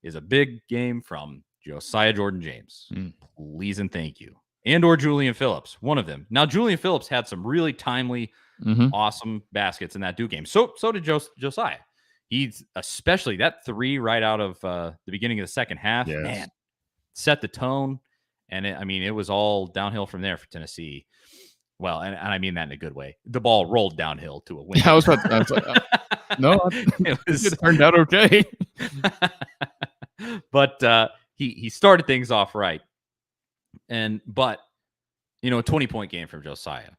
is a big game from Josiah Jordan-James. Please and thank you. And or Julian Phillips, one of them. Now, Julian Phillips had some really timely, awesome baskets in that Duke game. So did Josiah. He's especially that three right out of the beginning of the second half, man, set the tone. And it was all downhill from there for Tennessee. Well, and I mean that in a good way. The ball rolled downhill to a win. Yeah, I was like, no, it turned out okay. But he started things off right. But a 20-point game from Josiah,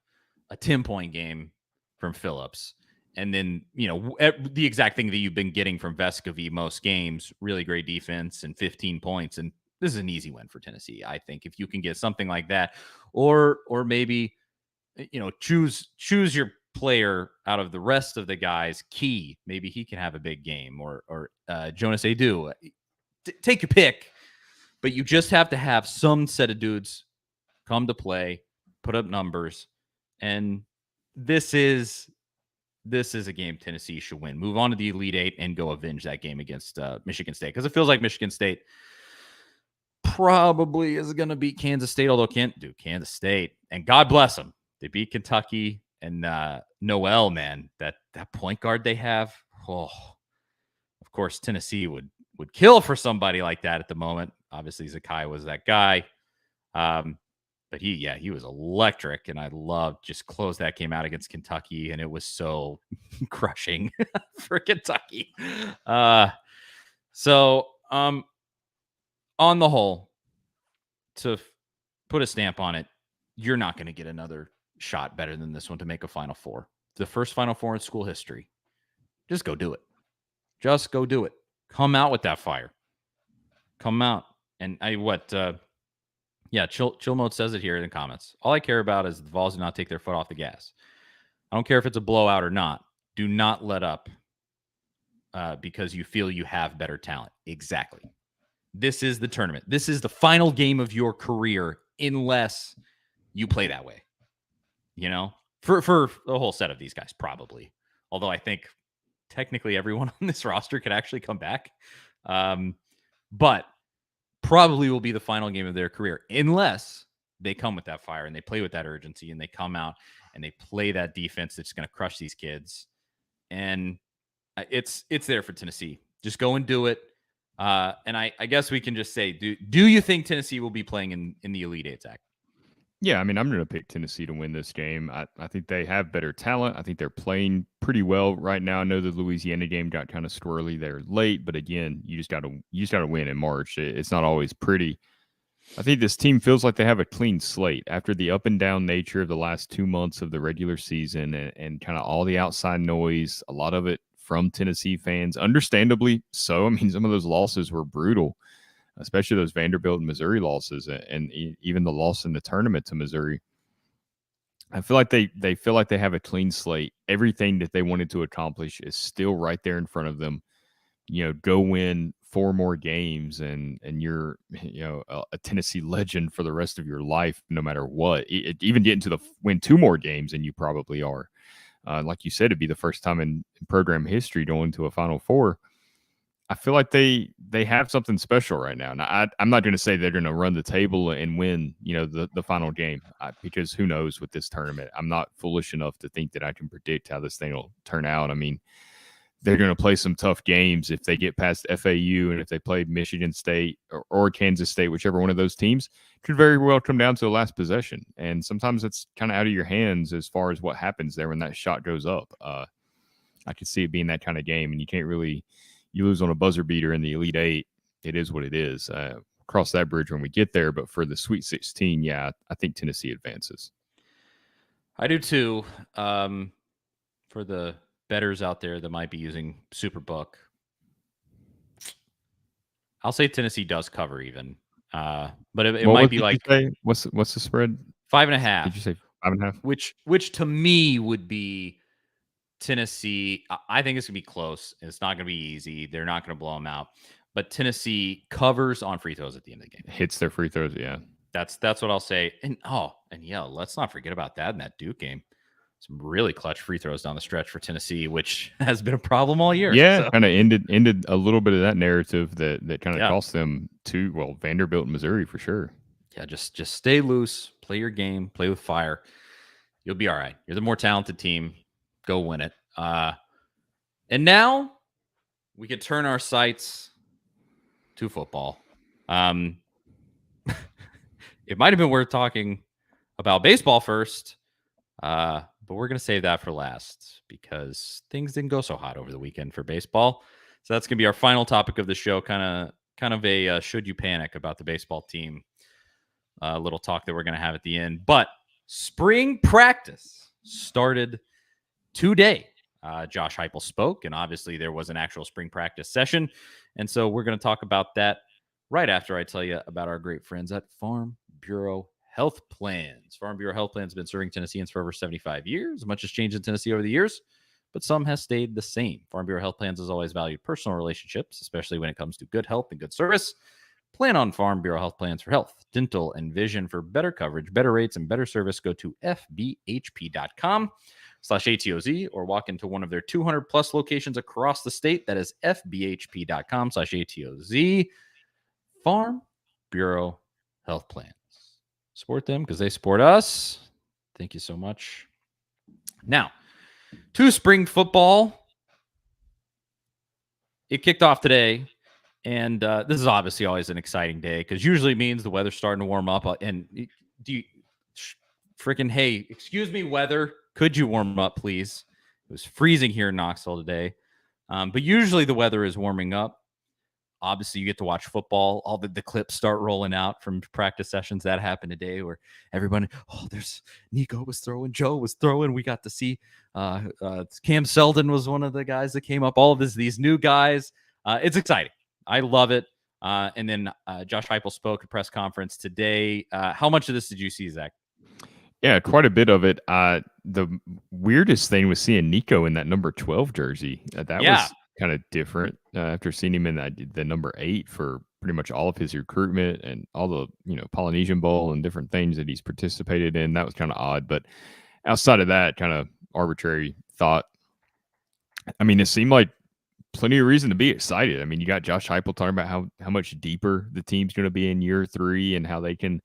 a 10-point game from Phillips, and then the exact thing that you've been getting from Vescovi most games, really great defense and 15 points, and this is an easy win for Tennessee. I think if you can get something like that, or maybe choose your player out of the rest of the guys. Key, maybe he can have a big game, or Jonas Adu. Take your pick, but you just have to have some set of dudes come to play, put up numbers, and this is a game Tennessee should win. Move on to the Elite Eight and go avenge that game against Michigan State, because it feels like Michigan State probably is going to beat Kansas State, although can't do Kansas State, and God bless them. They beat Kentucky, and Noel, man, that point guard they have. Oh, of course, Tennessee would kill for somebody like that at the moment. Obviously, Zakai was that guy. But he was electric, and I loved just close that game out against Kentucky, and it was so crushing for Kentucky. So on the whole, to put a stamp on it, you're not going to get another shot better than this one to make a Final Four. The first Final Four in school history. Just go do it. Just go do it. Come out with that fire. Come out. And Chill Mode says it here in the comments. All I care about is the Vols do not take their foot off the gas. I don't care if it's a blowout or not. Do not let up because you feel you have better talent. Exactly. This is the tournament. This is the final game of your career unless you play that way. For the whole set of these guys, probably. Although I think technically everyone on this roster could actually come back. But probably will be the final game of their career unless they come with that fire and they play with that urgency and they come out and they play that defense that's going to crush these kids. And it's there for Tennessee. Just go and do it. And I guess we can just say, do you think Tennessee will be playing in the Elite Eight, Zach? Yeah, I'm going to pick Tennessee to win this game. I think they have better talent. I think they're playing pretty well right now. I know the Louisiana game got kind of squirrely there late, but again, you just got to win in March. It's not always pretty. I think this team feels like they have a clean slate after the up and down nature of the last 2 months of the regular season and kind of all the outside noise, a lot of it from Tennessee fans, understandably so. I mean, some of those losses were brutal, especially those Vanderbilt and Missouri losses, and even the loss in the tournament to Missouri. I feel like they feel like they have a clean slate. Everything that they wanted to accomplish is still right there in front of them. Go win 4 more games, and you're a Tennessee legend for the rest of your life, no matter what. Even getting to win 2 more games, and you probably are. Like you said, it'd be the first time in program history going to a Final Four. I feel like they have something special right now. Now, I'm not going to say they're going to run the table and win, the final game, because who knows with this tournament. I'm not foolish enough to think that I can predict how this thing will turn out. I mean, they're going to play some tough games if they get past FAU, and if they play Michigan State or Kansas State, whichever one of those teams, could very well come down to the last possession. And sometimes it's kind of out of your hands as far as what happens there when that shot goes up. I could see it being that kind of game, and you can't really – you lose on a buzzer beater in the Elite Eight. It is what it is. Cross that bridge when we get there. But for the Sweet 16, yeah, I think Tennessee advances. I do too. For the bettors out there that might be using Superbook, I'll say Tennessee does cover even. But it What might was be did you like say? What's the spread? five and a Did you half, say 5.5? which to me would be Tennessee. I think it's gonna be close. It's not gonna be easy. They're not gonna blow them out. But Tennessee covers on free throws at the end of the game. Hits their free throws, yeah. That's what I'll say. And yeah, let's not forget about that in that Duke game. Some really clutch free throws down the stretch for Tennessee, which has been a problem all year. Yeah, So kind of ended a little bit of that narrative that kind of yeah, cost them Vanderbilt and Missouri for sure. yeah, just stay loose, play your game, play with fire. You'll be all right. You're the more talented team. Go win it. And now we could turn our sights to football. It might have been worth talking about baseball first, but we're going to save that for last because things didn't go so hot over the weekend for baseball. So that's going to be our final topic of the show. Kind of a should you panic about the baseball team? Little talk that we're going to have at the end. But spring practice started today. Josh Heupel spoke, and obviously there was an actual spring practice session. And so we're going to talk about that right after I tell you about our great friends at Farm Bureau Health Plans. Farm Bureau Health Plans have been serving Tennesseans for over 75 years. Much has changed in Tennessee over the years, but some has stayed the same. Farm Bureau Health Plans has always valued personal relationships, especially when it comes to good health and good service. Plan on Farm Bureau Health Plans for health, dental, and vision for better coverage, better rates, and better service. Go to fbhp.com/ATOZ or walk into one of their 200 plus locations across the state. That is fbhp.com/ATOZ. Farm Bureau Health Plans. Support them because they support us. Thank you so much. Now, to spring football. It kicked off today. And this is obviously always an exciting day because usually it means the weather's starting to warm up. And do you freaking, hey, excuse me, weather, could you warm up, please? It was freezing here in Knoxville today. But usually the weather is warming up. Obviously, you get to watch football. All the clips start rolling out from practice sessions. That happened today where everybody, there's Nico was throwing, Joe was throwing. We got to see Cam Selden was one of the guys that came up. All of these new guys. It's exciting. I love it. And then Josh Heupel spoke at a press conference today. How much of this did you see, Zach? Yeah, quite a bit of it. The weirdest thing was seeing Nico in that number 12 jersey. That was kind of different after seeing him in the number 8 for pretty much all of his recruitment and all the Polynesian Bowl and different things that he's participated in. That was kind of odd, but outside of that, kind of arbitrary thought. I mean, it seemed like plenty of reason to be excited. I mean, you got Josh Heupel talking about how much deeper the team's going to be in year 3 and how they can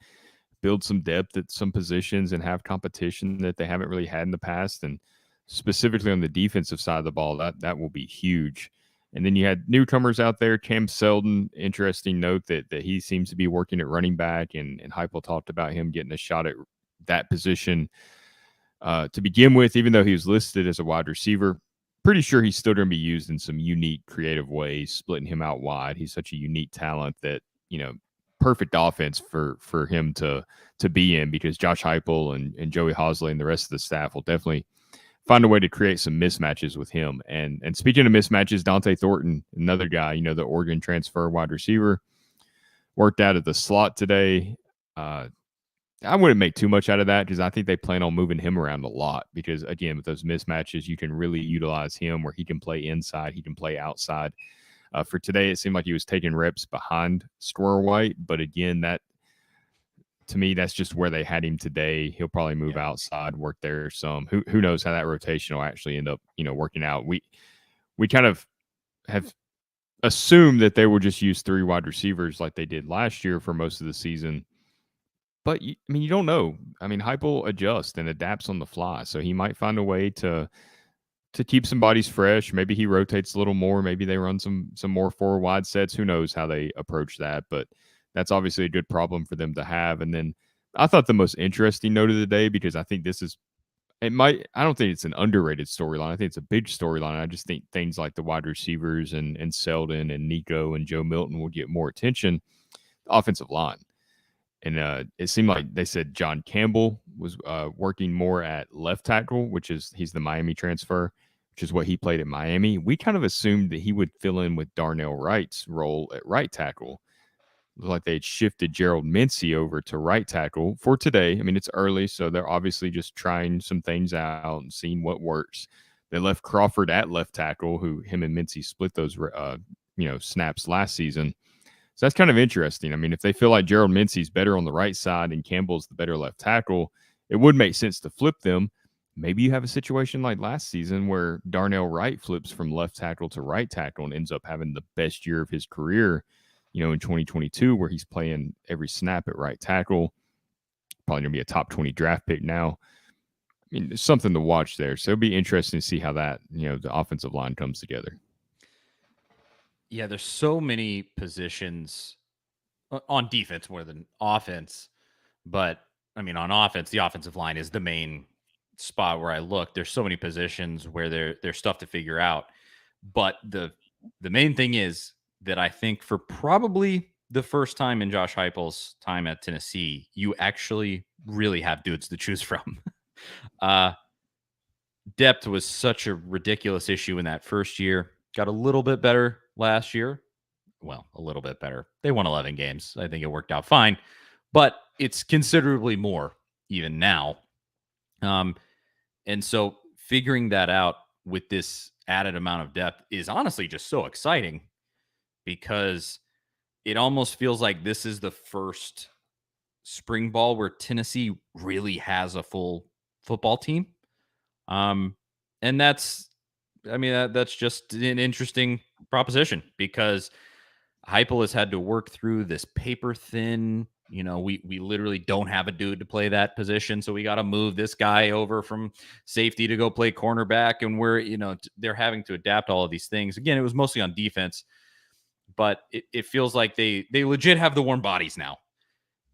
build some depth at some positions and have competition that they haven't really had in the past. And specifically on the defensive side of the ball, that will be huge. And then you had newcomers out there. Cam Selden, interesting note that he seems to be working at running back, and Heupel talked about him getting a shot at that position to begin with, even though he was listed as a wide receiver. Pretty sure he's still going to be used in some unique, creative ways, splitting him out wide. He's such a unique talent that, perfect offense for him to be in, because Josh Heupel and Joey Hosley and the rest of the staff will definitely find a way to create some mismatches with him. And speaking of mismatches, Dante Thornton, another guy, the Oregon transfer wide receiver, worked out at the slot today. I wouldn't make too much out of that because I think they plan on moving him around a lot because, again, with those mismatches, you can really utilize him where he can play inside, he can play outside. For today, it seemed like he was taking reps behind Squirrel White, but again, that to me, that's just where they had him today. He'll probably move outside, work there some. Who knows how that rotation will actually end up, working out. We kind of have assumed that they will just use 3 wide receivers like they did last year for most of the season. But, you don't know. Heupel adjusts and adapts on the fly, so he might find a way to keep some bodies fresh. Maybe he rotates a little more. Maybe they run some more 4 wide sets. Who knows how they approach that, but that's obviously a good problem for them to have. And then I thought the most interesting note of the day, because I think I don't think it's an underrated storyline. I think it's a big storyline. I just think things like the wide receivers and Selden and Nico and Joe Milton will get more attention. The offensive line. And it seemed like they said John Campbell was working more at left tackle, he's the Miami transfer, which is what he played at Miami. We kind of assumed that he would fill in with Darnell Wright's role at right tackle. Like they had shifted Gerald Mincey over to right tackle for today. I mean, it's early, so they're obviously just trying some things out and seeing what works. They left Crawford at left tackle, who him and Mincey split those snaps last season. So that's kind of interesting. I mean, if they feel like Gerald Mincey's better on the right side and Campbell's the better left tackle, it would make sense to flip them. Maybe you have a situation like last season where Darnell Wright flips from left tackle to right tackle and ends up having the best year of his career, in 2022, where he's playing every snap at right tackle. Probably going to be a top 20 draft pick now. I mean, there's something to watch there. So it'll be interesting to see how that, the offensive line comes together. Yeah, there's so many positions on defense more than offense. But I mean, on offense, the offensive line is the main spot where I look. There's so many positions where there's stuff to figure out. But the main thing is that I think for probably the first time in Josh Heupel's time at Tennessee, you actually really have dudes to choose from. Depth was such a ridiculous issue in that first year. Got a little bit better last year. Well, a little bit better. They won 11 games. I think it worked out fine, but it's considerably more even now. And so figuring that out with this added amount of depth is honestly just so exciting because it almost feels like this is the first spring ball where Tennessee really has a full football team. And that's just an interesting proposition because Heupel has had to work through this paper thin. We literally don't have a dude to play that position, so we got to move this guy over from safety to go play cornerback, and they're having to adapt all of these things. Again, it was mostly on defense, but it feels like they legit have the warm bodies now.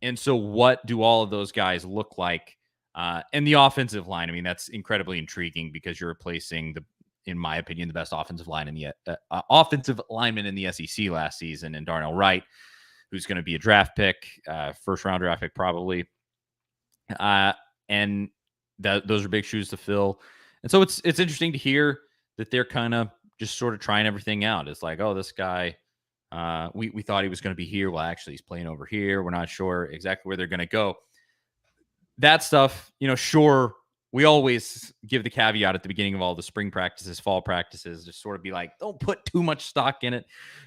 And so, what do all of those guys look like? And the offensive line, I mean, that's incredibly intriguing because you're replacing in my opinion, the best offensive line in the offensive lineman in the SEC last season, and Darnell Wright, who's going to be a draft pick, first round draft pick probably. And those are big shoes to fill. And so it's interesting to hear that they're kind of just sort of trying everything out. It's like, oh, this guy, we thought he was going to be here. Well, actually, he's playing over here. We're not sure exactly where they're going to go. That stuff, sure. We always give the caveat at the beginning of all the spring practices, fall practices, just sort of be like, don't put too much stock in it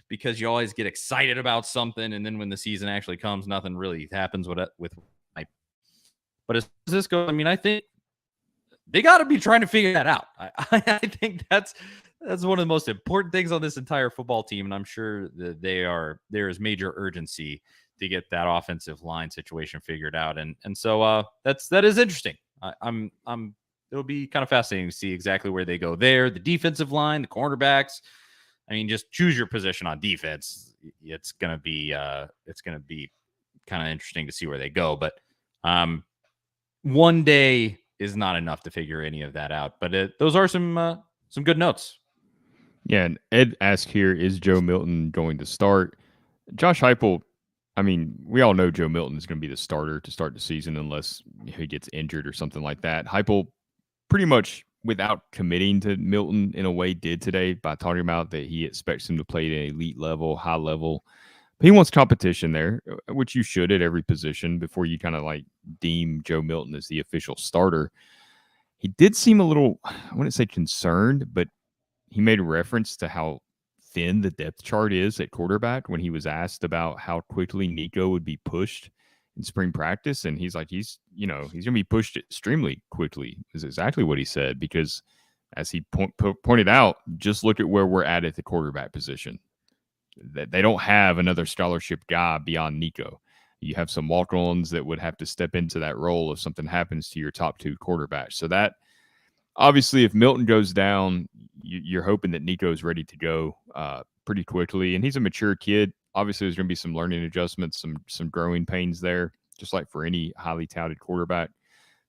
because you always get excited about something. And then when the season actually comes, nothing really happens with hype. But as this goes, I mean, I think they got to be trying to figure that out. I think that's one of the most important things on this entire football team. And I'm sure that there is major urgency to get that offensive line situation figured out. And so that is interesting. It'll be kind of fascinating to see exactly where they go there. The defensive line, the cornerbacks. I mean, just choose your position on defense. It's gonna be kind of interesting to see where they go. But one day is not enough to figure any of that out. But those are some good notes. Yeah, and Ed asked here, is Joe Milton going to start? Josh Heupel, I mean, we all know Joe Milton is going to be the starter to start the season unless he gets injured or something like that. Heupel, pretty much without committing to Milton in a way, did today by talking about that he expects him to play at an elite level, high level. But he wants competition there, which you should at every position before you kind of like deem Joe Milton as the official starter. He did seem a little, I wouldn't say concerned, but he made a reference to how thin the depth chart is at quarterback when he was asked about how quickly Nico would be pushed in spring practice. And he's like, he's going to be pushed extremely quickly is exactly what he said, because as he pointed out, just look at where we're at the quarterback position. They don't have another scholarship guy beyond Nico. You have some walk-ons that would have to step into that role if something happens to your top two quarterbacks. So that, obviously, if Milton goes down, you're hoping that Nico is ready to go pretty quickly. And he's a mature kid. Obviously, there's going to be some learning adjustments, some growing pains there, just like for any highly touted quarterback.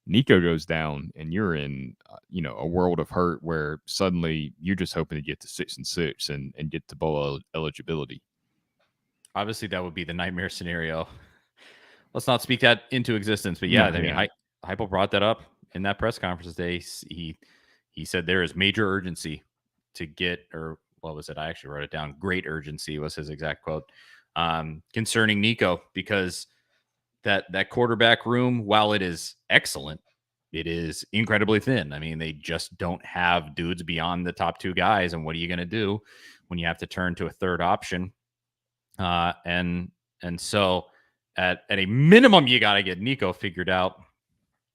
Nico goes down, and you're in a world of hurt where suddenly you're just hoping to get to 6-6 and get to bowl eligibility. Obviously, that would be the nightmare scenario. Let's not speak that into existence. But yeah, Heupel brought that up in that press conference today. He he said there is major urgency to get, or what was it? I actually wrote it down. Great urgency was his exact quote, concerning Nico, because that quarterback room, while it is excellent, it is incredibly thin. I mean, they just don't have dudes beyond the top two guys. And what are you going to do when you have to turn to a third option? And so at a minimum, you got to get Nico figured out,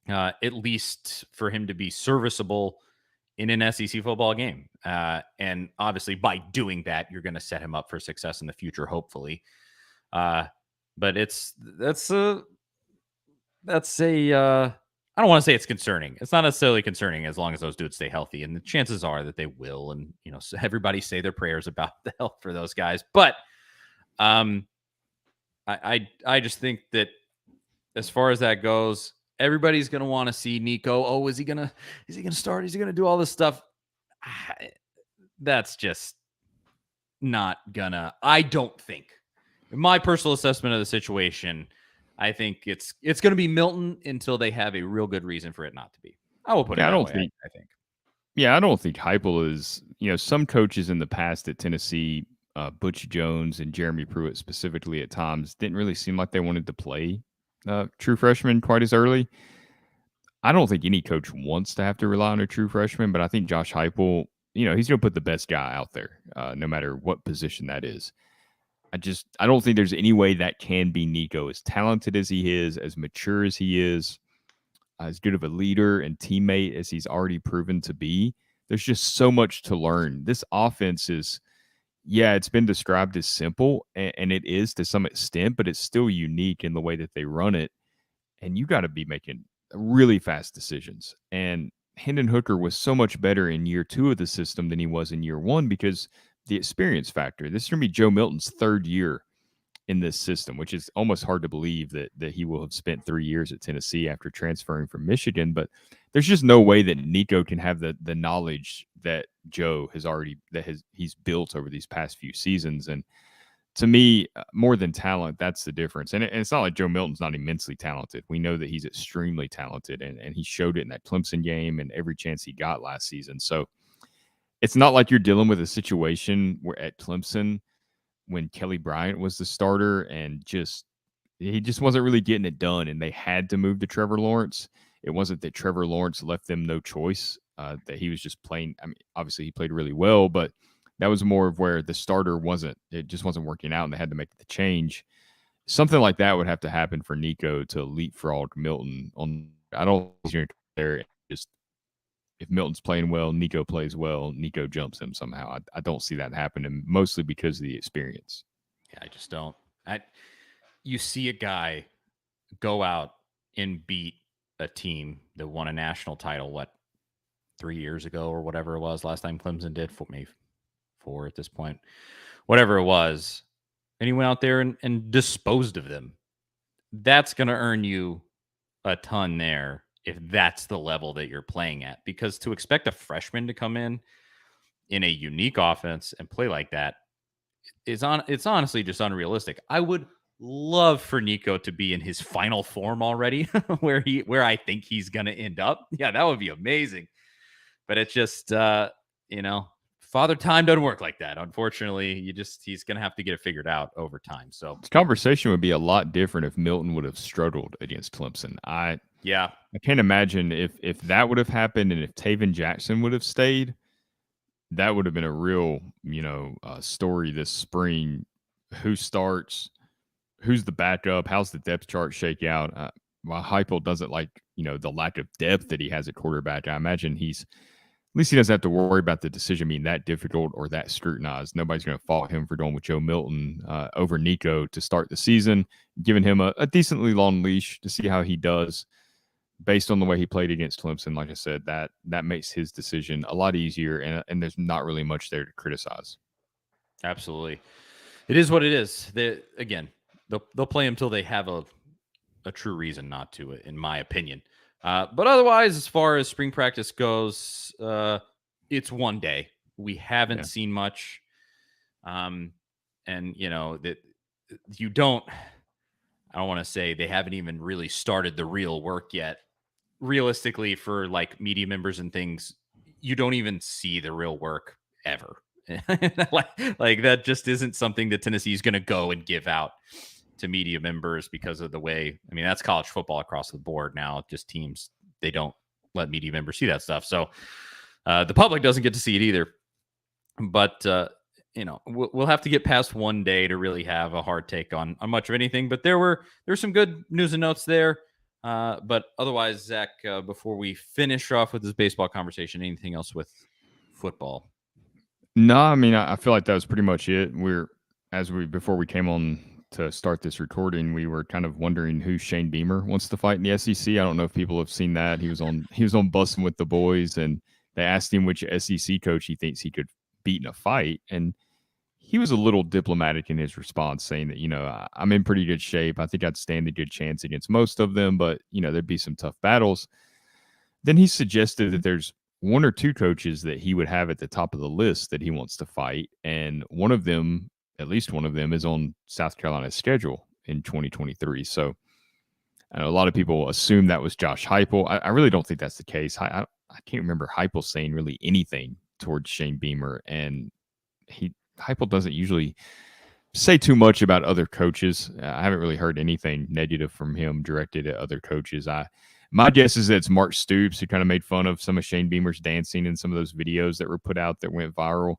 at least for him to be serviceable in an SEC football game. And obviously, by doing that, you're going to set him up for success in the future, hopefully. But that's a I don't want to say it's concerning. It's not necessarily concerning as long as those dudes stay healthy, and the chances are that they will. And everybody say their prayers about the health for those guys. But I just think that as far as that goes, everybody's gonna want to see Nico. Oh, is he gonna start? Is he gonna do all this stuff? That's just not gonna. I don't think. In my personal assessment of the situation, I think it's going to be Milton until they have a real good reason for it not to be. I will put it I that don't way. think. I think. Yeah, I don't think Heupel is. Some coaches in the past at Tennessee, Butch Jones and Jeremy Pruitt specifically at times, didn't really seem like they wanted to play true freshmen quite as early. I don't think any coach wants to have to rely on a true freshman, but I think Josh Heupel, he's going to put the best guy out there, no matter what position that is. I don't think there's any way that can be Nico, as talented as he is, as mature as he is, as good of a leader and teammate as he's already proven to be. There's just so much to learn. This offense is, it's been described as simple, and it is to some extent, but it's still unique in the way that they run it. And you got to be making really fast decisions. And Hendon Hooker was so much better in year 2 of the system than he was in year 1 because the experience factor. This is going to be Joe Milton's 3rd year in this system, which is almost hard to believe that he will have spent 3 years at Tennessee after transferring from Michigan. But there's just no way that Nico can have the knowledge that Joe he's built over these past few seasons. And to me, more than talent, that's the difference. And it's not like Joe Milton's not immensely talented. We know that he's extremely talented, and he showed it in that Clemson game and every chance he got last season. So it's not like you're dealing with a situation where at Clemson when Kelly Bryant was the starter and he just wasn't really getting it done, and they had to move to Trevor Lawrence. It wasn't that Trevor Lawrence left them no choice, that he was just playing. I mean, obviously he played really well, but that was more of where the starter it just wasn't working out, and they had to make the change. Something like that would have to happen for Nico to leapfrog Milton. I don't think he's going to there. Just if Milton's playing well, Nico plays well, Nico jumps him somehow. I don't see that happening, mostly because of the experience. Yeah, I just don't. You see a guy go out and beat a team that won a national title, 3 years ago or whatever it was, last time Clemson did, for me, 4 at this point, whatever it was, and he went out there and disposed of them. That's going to earn you a ton there if that's the level that you're playing at, because to expect a freshman to come in a unique offense and play like that it's honestly just unrealistic. I would love for Nico to be in his final form already, where I think he's going to end up. Yeah, that would be amazing. But it's just Father Time doesn't work like that. Unfortunately, he's going to have to get it figured out over time. So this conversation would be a lot different if Milton would have struggled against Clemson. I can't imagine if that would have happened, and if Taven Jackson would have stayed, that would have been a real, story this spring. Who starts? Who's the backup? How's the depth chart shake out? While Heupel doesn't like, the lack of depth that he has at quarterback, I imagine at least he doesn't have to worry about the decision being that difficult or that scrutinized. Nobody's going to fault him for going with Joe Milton over Nico to start the season, giving him a decently long leash to see how he does based on the way he played against Clemson. Like I said, that makes his decision a lot easier, and there's not really much there to criticize. Absolutely. It is what it is. They'll play him till they have a true reason not to, in my opinion. But otherwise, as far as spring practice goes, it's one day. We haven't seen much. And that you don't, I don't want to say they haven't even really started the real work yet. Realistically, for like media members and things, you don't even see the real work ever. like that just isn't something that Tennessee is going to go and give out to media members because of the way. I mean, that's college football across the board now. Just teams, they don't let media members see that stuff. So the public doesn't get to see it either. But we'll have to get past one day to really have a hard take on much of anything. But there's some good news and notes there. But otherwise, Zach, before we finish off with this baseball conversation, anything else with football? No, I mean, I feel like that was pretty much it. Before we came on to start this recording, we were kind of wondering who Shane Beamer wants to fight in the SEC. I don't know if people have seen that. He was on Bussin' with the Boys, and they asked him which SEC coach he thinks he could beat in a fight, and he was a little diplomatic in his response, saying that, I'm in pretty good shape. I think I'd stand a good chance against most of them, but there'd be some tough battles. Then he suggested that there's one or two coaches that he would have at the top of the list that he wants to fight. And one of them, at least one of them, is on South Carolina's schedule in 2023. So I know a lot of people assume that was Josh Heupel. I really don't think that's the case. I can't remember Heupel saying really anything towards Shane Beamer. And Heupel doesn't usually say too much about other coaches. I haven't really heard anything negative from him directed at other coaches. My guess is that it's Mark Stoops who kind of made fun of some of Shane Beamer's dancing in some of those videos that were put out that went viral.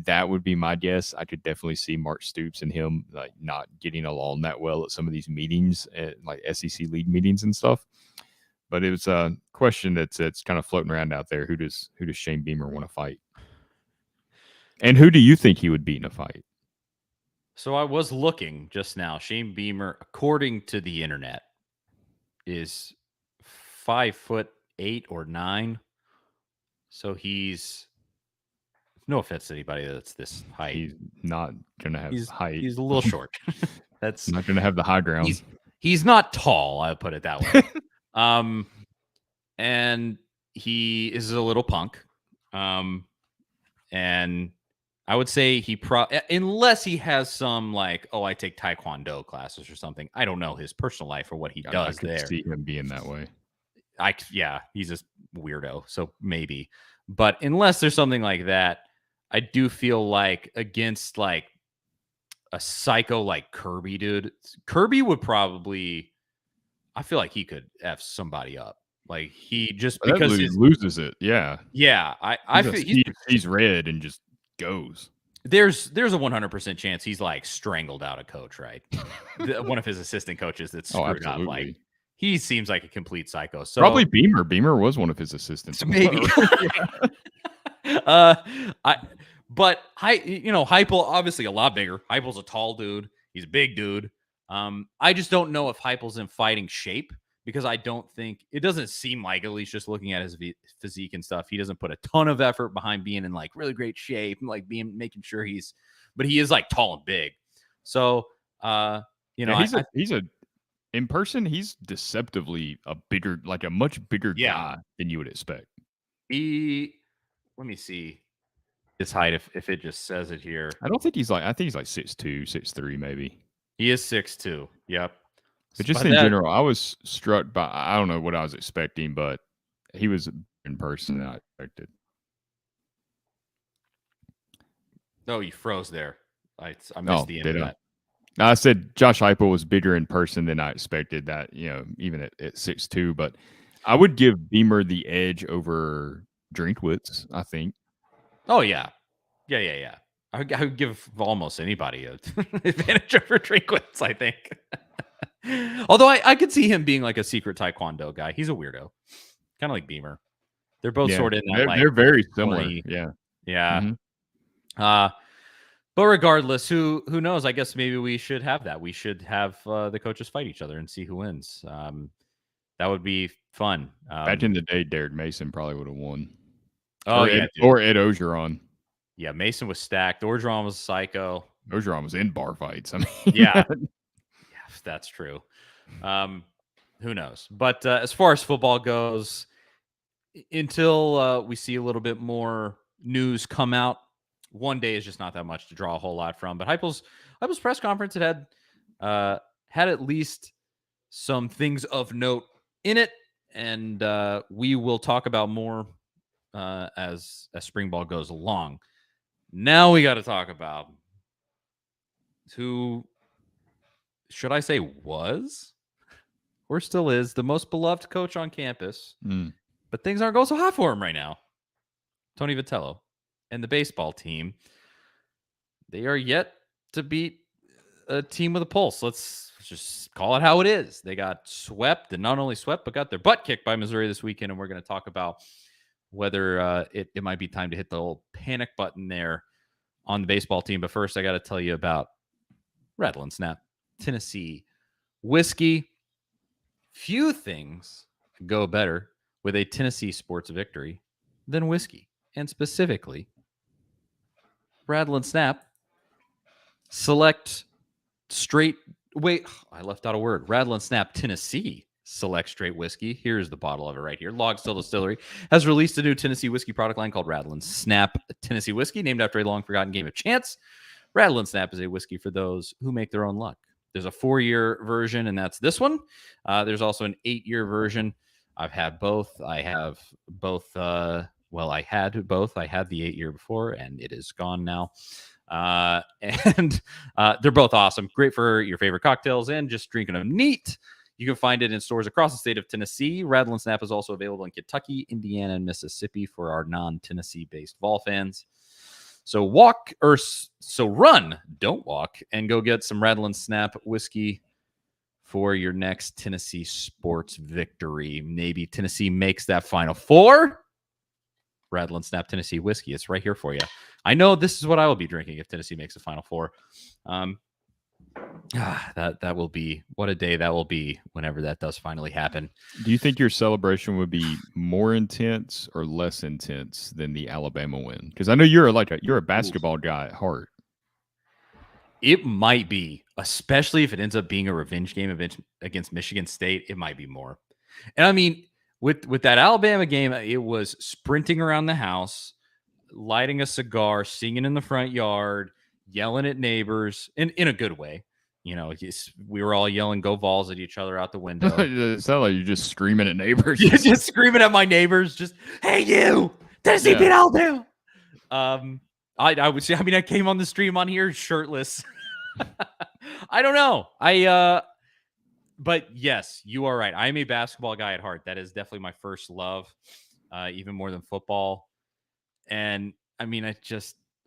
That would be my guess. I could definitely see Mark Stoops and him like not getting along that well at some of these meetings, like SEC league meetings and stuff. But it was a question that's kind of floating around out there. Who does Shane Beamer want to fight? And who do you think he would beat in a fight? So I was looking just now. Shane Beamer, according to the internet, is 5'8" or 9. So he's, no offense to anybody that's this height. He's not gonna have height. He's a little short. That's not gonna have the high ground. He's not tall. I put it that way. And he is a little punk. And I would say unless he has some like, I take Taekwondo classes or something. I don't know his personal life or what he does I could there. see him being that way. He's a weirdo. So maybe, but unless there's something like that, I do feel like against like a psycho like Kirby, dude, Kirby would probably, I feel like he could F somebody up. Like he just because he loses it. Yeah. Yeah. I feel he's red and just goes. There's a 100% chance he's like strangled out a coach, right? One of his assistant coaches that's screwed up. Like he seems like a complete psycho. So probably Beamer. Beamer was one of his assistants. Maybe. But Heupel obviously a lot bigger. Heupel's a tall dude. He's a big dude. I just don't know if Heupel's in fighting shape because I don't think it doesn't seem like, at least just looking at his physique and stuff, he doesn't put a ton of effort behind being in like really great shape and like making sure but he is like tall and big. So, he's in person, he's deceptively a much bigger guy than you would expect. Let me see his height if it just says it here. I think he's like 6'2", 6'3", maybe. He is 6'2". Yep. But just in general, I was struck by, I don't know what I was expecting, but he was in person than I expected. Oh, you froze there. I missed the end of that. I said Josh Heupel was bigger in person than I expected, that, even at 6'2", but I would give Beamer the edge over Drinkwitz, I think. Oh, yeah. Yeah. I would give almost anybody an advantage over Drinkwitz, I think. Although I could see him being like a secret Taekwondo guy. He's a weirdo. Kind of like Beamer. They're both sort of in that, they're very similar. Yeah. Mm-hmm. But regardless, who knows? I guess maybe we should have that. We should have the coaches fight each other and see who wins. That would be fun. Back in the day, Derek Mason probably would have won. Oh, or Ed Ogeron. Yeah, Mason was stacked. Orgeron was psycho. Ogeron was in bar fights. I mean, yeah, that's true. Who knows? But as far as football goes, until we see a little bit more news come out, one day is just not that much to draw a whole lot from. But Heupel's press conference, it had at least some things of note in it, and we will talk about more as spring ball goes along. Now we got to talk about who, should I say, was or still is the most beloved coach on campus, but things aren't going so hot for him right now. Tony Vitello and the baseball team, they are yet to beat a team with a pulse. Let's just call it how it is. They got swept, and not only swept, but got their butt kicked by Missouri this weekend. And we're going to talk about whether it might be time to hit the old panic button there on the baseball team. But first, I got to tell you about Rattle and Snap Tennessee whiskey. Few things go better with a Tennessee sports victory than whiskey, and specifically Rattle and Snap Select Straight. Wait, I left out a word. Rattle and Snap Tennessee Select Straight Whiskey. Here's the bottle of it right here. Log Still Distillery has released a new Tennessee whiskey product line called Rattle and Snap Tennessee Whiskey, named after a long forgotten game of chance. Rattle and Snap is a whiskey for those who make their own luck. There's a 4-year version, and that's this one. There's also an 8-year version. I've had both. I have both. I had both. I had the 8-year before, and it is gone now. And they're both awesome. Great for your favorite cocktails and just drinking them neat. You can find it in stores across the state of Tennessee. Rattle and Snap is also available in Kentucky, Indiana, and Mississippi for our non-Tennessee-based Vol fans. So run, don't walk, and go get some Rattle and Snap whiskey for your next Tennessee sports victory. Maybe Tennessee makes that Final Four. Rattle and Snap Tennessee whiskey. It's right here for you. I know this is what I will be drinking if Tennessee makes a Final Four. That will be, what a day that will be whenever that does finally happen. Do you think your celebration would be more intense or less intense than the Alabama win? Because I know you're a basketball guy at heart. It might be, especially if it ends up being a revenge game against Michigan State. It might be more. And I mean, with that Alabama game, it was sprinting around the house, lighting a cigar, singing in the front yard, yelling at neighbors in a good way. You know, we were all yelling "Go Vols" at each other out the window. It sounds like you're just screaming at neighbors. You're just screaming at my neighbors. Just, hey, you! Tennessee beat Alabama. I would say. I mean, I came on the stream on here shirtless. I don't know. But yes, you are right. I am a basketball guy at heart. That is definitely my first love, even more than football. And I mean,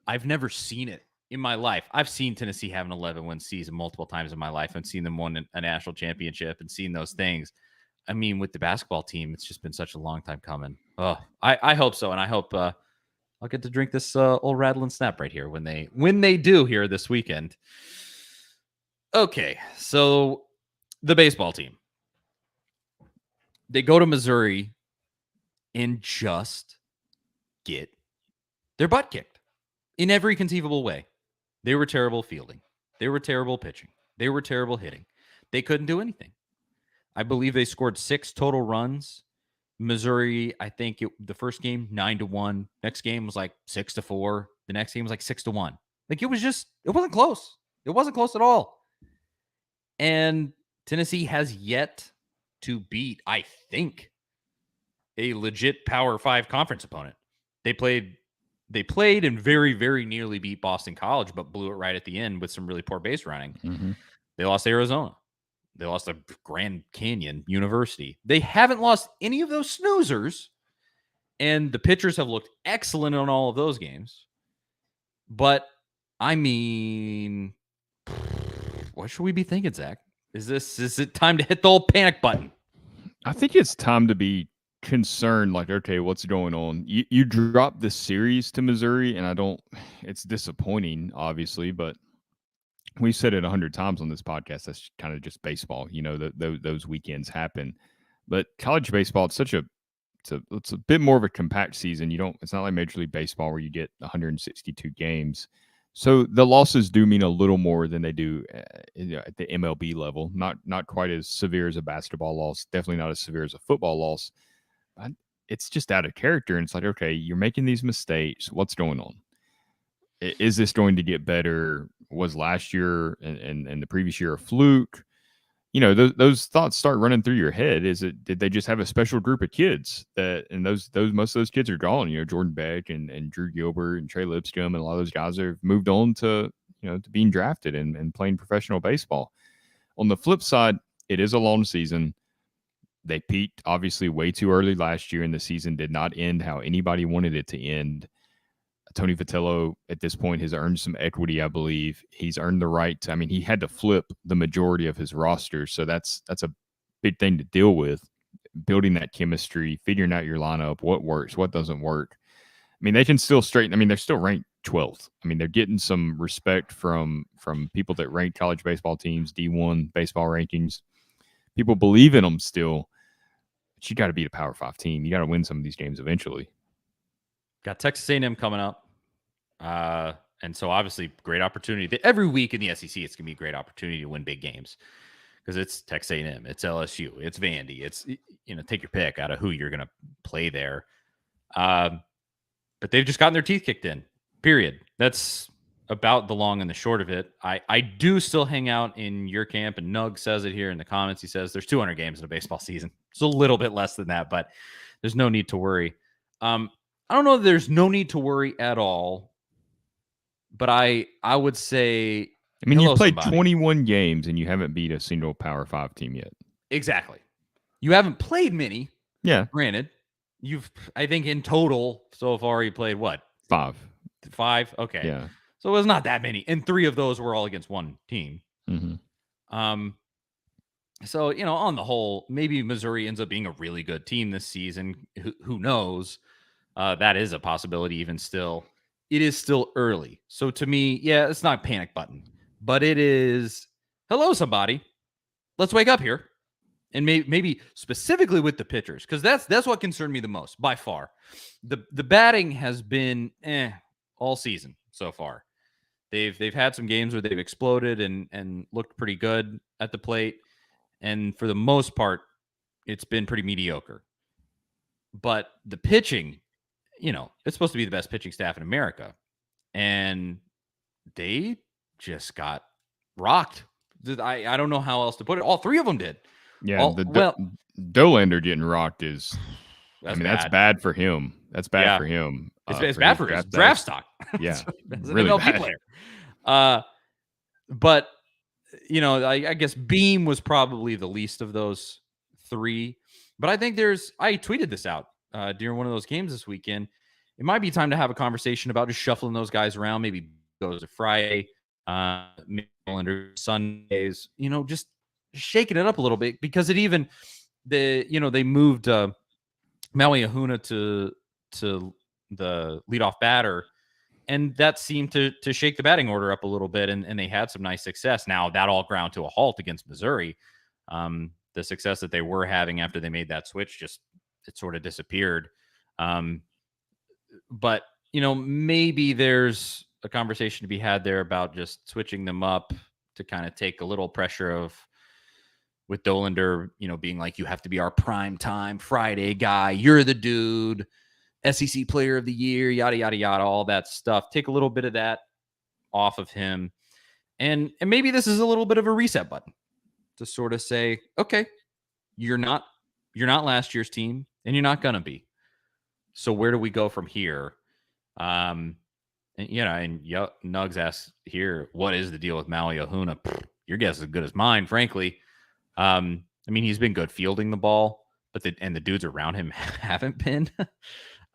I've never seen it in my life. I've seen Tennessee have an 11-win season multiple times in my life. I've seen them win a national championship and seen those things. I mean, with the basketball team, it's just been such a long time coming. Oh, I hope so. And I hope I'll get to drink this old Rattle and Snap right here when they do here this weekend. Okay, so the baseball team, they go to Missouri and just get their butt kicked in every conceivable way. They were terrible fielding. They were terrible pitching. They were terrible hitting. They couldn't do anything. I believe they scored 6 total runs. Missouri, I think the first game 9-1. Next game was like 6-4. The next game was like 6-1. Like it wasn't close. It wasn't close at all. And Tennessee has yet to beat, I think, a legit Power 5 conference opponent. They played and very, very nearly beat Boston College, but blew it right at the end with some really poor base running. Mm-hmm. They lost Arizona. They lost to Grand Canyon University. They haven't lost any of those snoozers, and the pitchers have looked excellent on all of those games. But, I mean, what should we be thinking, Zach? Is it time to hit the old panic button? I think it's time to be concerned, like, okay, what's going on? You dropped the series to Missouri, and it's disappointing, obviously, but we said it 100 times on this podcast. That's kind of just baseball, you know, those weekends happen. But college baseball, it's a bit more of a compact season. It's not like Major League Baseball where you get 162 games. So the losses do mean a little more than they do at the MLB level. Not quite as severe as a basketball loss. Definitely not as severe as a football loss. It's just out of character. And it's like, okay, you're making these mistakes. What's going on? Is this going to get better? Was last year and the previous year a fluke? those thoughts start running through your head. Did they just have a special group of kids and those most of those kids are gone? Jordan Beck and Drew Gilbert and Trey Lipscomb and a lot of those guys have moved on to to being drafted and playing professional baseball. On the flip side, it is a long season. They peaked obviously way too early last year, and the season did not end how anybody wanted it to end. Tony Vitello at this point has earned some equity, I believe. He's earned the right to, I mean, he had to flip the majority of his roster. So that's a big thing to deal with. Building that chemistry, figuring out your lineup, what works, what doesn't work. I mean, they can still straighten. I mean, they're still ranked 12th. I mean, they're getting some respect from people that rank college baseball teams, D1 baseball rankings. People believe in them still. But you got to beat a Power 5 team. You got to win some of these games eventually. Got Texas A&M coming up. And so obviously great opportunity. Every week in the SEC, it's going to be a great opportunity to win big games because it's Texas A&M, it's LSU, it's Vandy. It's, take your pick out of who you're going to play there. But they've just gotten their teeth kicked in, period. That's about the long and the short of it. I do still hang out in your camp, and Nug says it here in the comments. He says there's 200 games in a baseball season. It's a little bit less than that, but there's no need to worry. I don't know if there's no need to worry at all, but I would say, I mean, you've played 21 games and you haven't beat a single Power 5 team yet. Exactly. You haven't played many. Yeah. Granted, I think in total so far you played what? 5. Okay. Yeah. So it was not that many, and 3 of those were all against one team. Mm-hmm. So on the whole, maybe Missouri ends up being a really good team this season. Who knows? That is a possibility. Even still, it is still early. So to me, yeah, it's not a panic button, but it is. Hello, somebody. Let's wake up here, and maybe specifically with the pitchers, because that's what concerned me the most by far. The batting has been all season so far. They've had some games where they've exploded and looked pretty good at the plate, and for the most part, it's been pretty mediocre. But the pitching, it's supposed to be the best pitching staff in America, and they just got rocked. I don't know how else to put it. All 3 of them did. Yeah, Dolander getting rocked is. That's bad for him. That's bad for him. It's bad for his draft stock. Yeah, as an really MLB bad. player. But I guess Beam was probably the least of those 3. But I think I tweeted this out during one of those games this weekend. It might be time to have a conversation about just shuffling those guys around. Maybe goes to Friday, maybe under Sundays. Just shaking it up a little bit, because they moved Maui Ahuna to the leadoff batter, and that seemed to shake the batting order up a little bit, and they had some nice success. Now that all ground to a halt against Missouri. The success that they were having after they made that switch it sort of disappeared. But maybe there's a conversation to be had there about just switching them up to kind of take a little pressure with Dolander, being like, you have to be our prime time Friday guy. You're the dude, SEC player of the year, yada, yada, yada, all that stuff. Take a little bit of that off of him. And maybe this is a little bit of a reset button to sort of say, okay, you're not last year's team, and you're not going to be. So where do we go from here? And Nugs asks here, what is the deal with Maui Ahuna? Your guess is as good as mine, frankly. He's been good fielding the ball, but the dudes around him haven't been.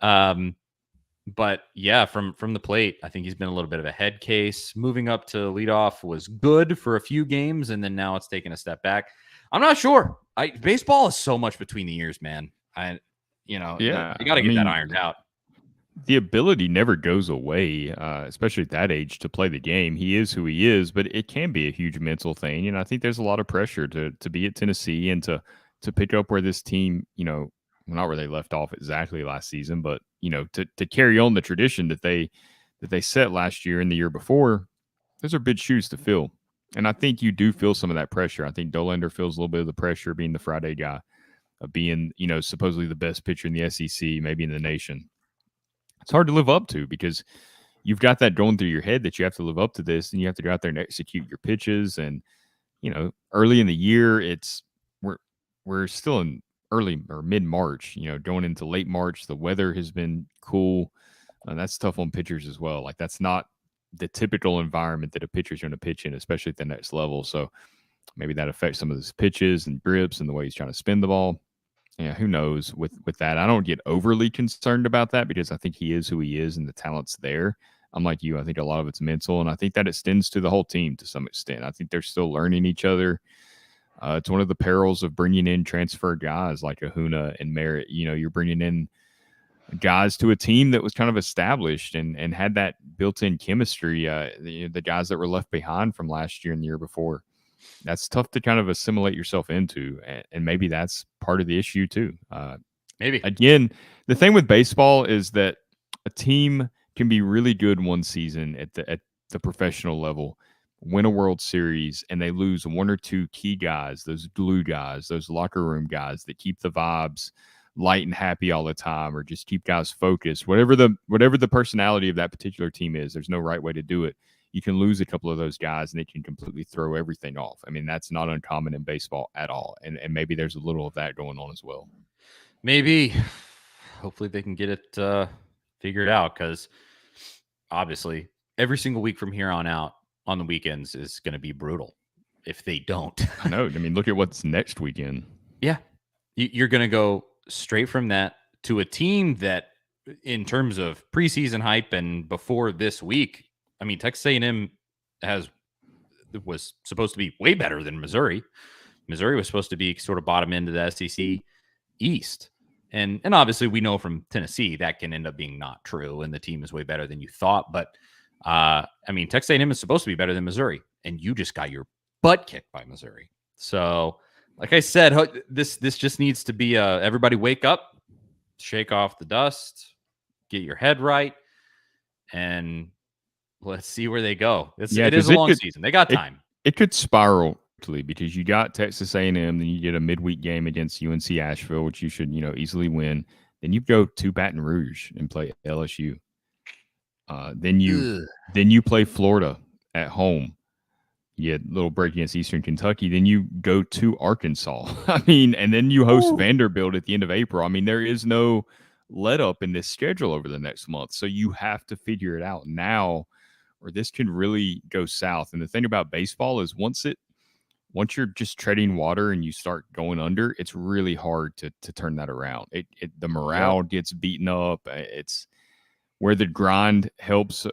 But yeah, from the plate, I think he's been a little bit of a head case. Moving up to leadoff was good for a few games, and then now it's taken a step back. I'm not sure. Baseball is so much between the ears, man. You got to get that ironed out. The ability never goes away, especially at that age, to play the game. He is who he is, but it can be a huge mental thing. And I think there's a lot of pressure to be at Tennessee and to pick up where this team, not where they left off exactly last season, but, to carry on the tradition that they set last year and the year before. Those are big shoes to fill. And I think you do feel some of that pressure. I think Dolander feels a little bit of the pressure being the Friday guy, of being, supposedly the best pitcher in the SEC, maybe in the nation. It's hard to live up to because you've got that going through your head that you have to live up to this, and you have to go out there and execute your pitches. And, early in the year. We're still in early or mid March. Going into late March, the weather has been cool, and that's tough on pitchers as well. Like that's not the typical environment that a pitcher's going to pitch in, especially at the next level. So maybe that affects some of his pitches and grips and the way he's trying to spin the ball. Yeah, who knows with that. I don't get overly concerned about that because I think he is who he is and the talent's there. I'm like you. I think a lot of it's mental, and I think that extends to the whole team to some extent. I think they're still learning each other. It's one of the perils of bringing in transfer guys like Ahuna and Merritt. You're bringing in guys to a team that was kind of established and had that built-in chemistry. The guys that were left behind from last year and the year before. That's tough to kind of assimilate yourself into, and maybe that's part of the issue too. Maybe. Again, the thing with baseball is that a team can be really good one season at the professional level, win a World Series, and they lose one or two key guys, those glue guys, those locker room guys that keep the vibes light and happy all the time, or just keep guys focused. Whatever the personality of that particular team is, there's no right way to do it. You can lose a couple of those guys and they can completely throw everything off. I mean, that's not uncommon in baseball at all. And maybe there's a little of that going on as well. Maybe. Hopefully they can get it figured out, because obviously every single week from here on out on the weekends is going to be brutal if they don't. I know. I mean, look at what's next weekend. Yeah. You're going to go straight from that to a team that, in terms of preseason hype and before this week, I mean, Texas A&M was supposed to be way better than Missouri. Missouri was supposed to be sort of bottom end of the SEC East. And obviously we know from Tennessee that can end up being not true, and the team is way better than you thought. But, I mean, Texas A&M is supposed to be better than Missouri, and you just got your butt kicked by Missouri. So, like I said, this just needs to be everybody wake up, shake off the dust, get your head right, and let's see where they go. It is a long season. They got time. It could spiral because you got Texas A&M, then you get a midweek game against UNC Asheville, which you should easily win. Then you go to Baton Rouge and play LSU. Then you play Florida at home. You get a little break against Eastern Kentucky. Then you go to Arkansas. I mean, and then you host Vanderbilt at the end of April. I mean, there is no let up in this schedule over the next month. So you have to figure it out now, or this can really go south. And the thing about baseball is once you're just treading water and you start going under, it's really hard to turn that around. The morale gets beaten up. It's where the grind helps.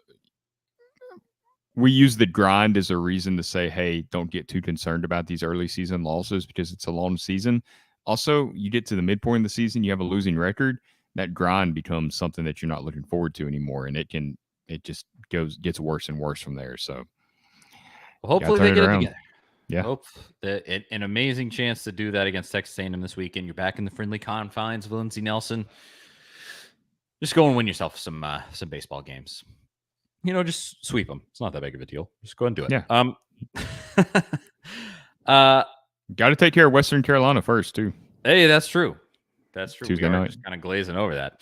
We use the grind as a reason to say, hey, don't get too concerned about these early season losses because it's a long season. Also, you get to the midpoint of the season, you have a losing record. That grind becomes something that you're not looking forward to anymore, and it just gets worse and worse from there. So hopefully they get it together. Yeah, hope that an amazing chance to do that against Texas A&M this weekend. You're back in the friendly confines of Lindsey Nelson. Just go and win yourself some baseball games. Just sweep them. It's not that big of a deal. Just go and do it. Yeah. Got to take care of Western Carolina first too. Hey, that's true. That's true. Tuesday night. Just kind of glazing over that.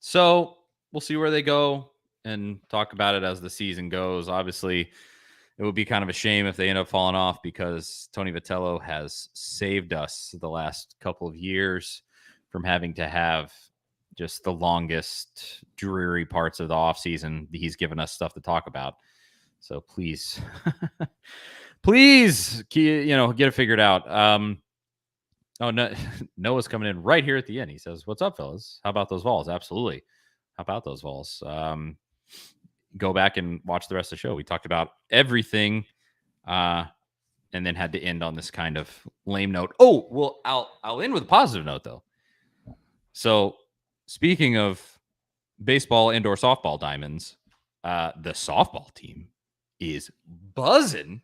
So we'll see where they go and talk about it as the season goes. Obviously, it would be kind of a shame if they end up falling off, because Tony Vitello has saved us the last couple of years from having to have just the longest dreary parts of the offseason. He's given us stuff to talk about. So please, please, get it figured out. Oh, no, Noah's coming in right here at the end. He says, "What's up, fellas? How about those Vols?" Absolutely. How about those Vols? Go back and watch the rest of the show. We talked about everything, and then had to end on this kind of lame note. Oh, well, I'll end with a positive note though. So, speaking of baseball indoor softball diamonds, the softball team is buzzing.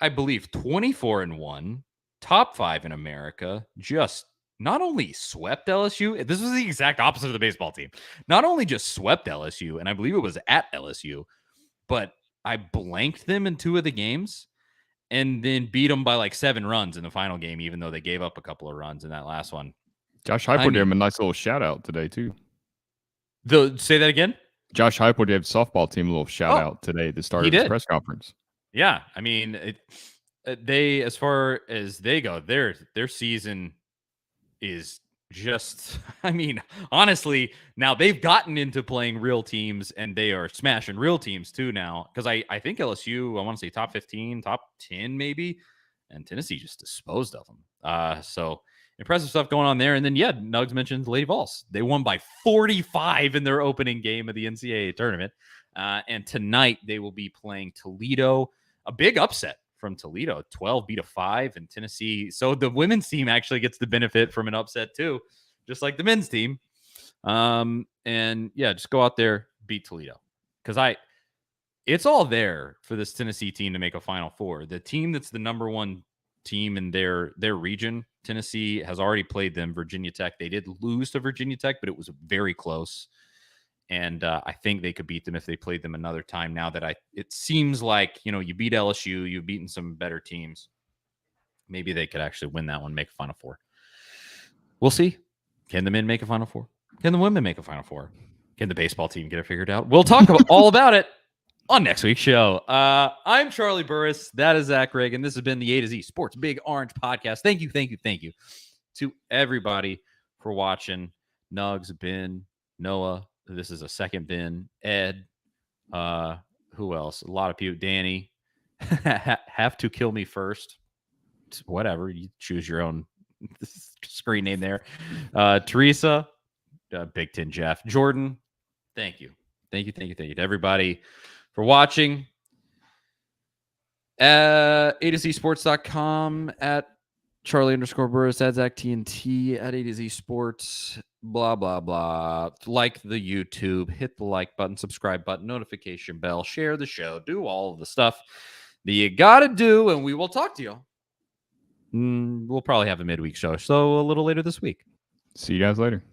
I believe 24-1, top 5 in America. Just not only swept LSU, this was the exact opposite of the baseball team. Not only just swept LSU, and I believe it was at LSU, but I blanked them in 2 of the games and then beat them by like 7 runs in the final game, even though they gave up a couple of runs in that last one. Josh Heupel gave him a nice little shout out today too. Say that again? Josh Heupel gave softball team a little shout out today at the start of his press conference. Yeah, I mean, They, as far as they go, their season is just, I mean, honestly, now they've gotten into playing real teams and they are smashing real teams too now. Because I think LSU, I want to say top 15, top 10 maybe, and Tennessee just disposed of them. So impressive stuff going on there. And then, yeah, Nugs mentioned Lady Vols. They won by 45 in their opening game of the NCAA tournament. And tonight they will be playing Toledo, a big upset from Toledo, 12-5 in Tennessee. So the women's team actually gets the benefit from an upset too, just like the men's team. And yeah, just go out there, beat Toledo. Because it's all there for this Tennessee team to make a Final Four. The team that's the number one team in their region, Tennessee, has already played them, Virginia Tech. They did lose to Virginia Tech, but it was very close. And I think they could beat them if they played them another time. Now that it seems like, you beat LSU, you've beaten some better teams. Maybe they could actually win that one, make a Final Four. We'll see. Can the men make a Final Four? Can the women make a Final Four? Can the baseball team get it figured out? We'll talk all about it on next week's show. I'm Charlie Burris. That is Zach Reagan. This has been the A to Z Sports Big Orange Podcast. Thank you to everybody for watching. Nugs, Ben, Noah. This is a second Ben. Ed. Who else? A lot of people. Danny. Have to kill me first. Whatever. You choose your own screen name there. Teresa. Big Ten Jeff. Jordan. Thank you to everybody for watching. A2ZSports.com, at Charlie_Burris, at Zach TNT, at A2Z Sports, blah, blah, blah. Like the YouTube, hit the like button, subscribe button, notification bell, share the show, do all of the stuff that you got to do, and we will talk to you. We'll probably have a midweek show, so a little later this week. See you guys later.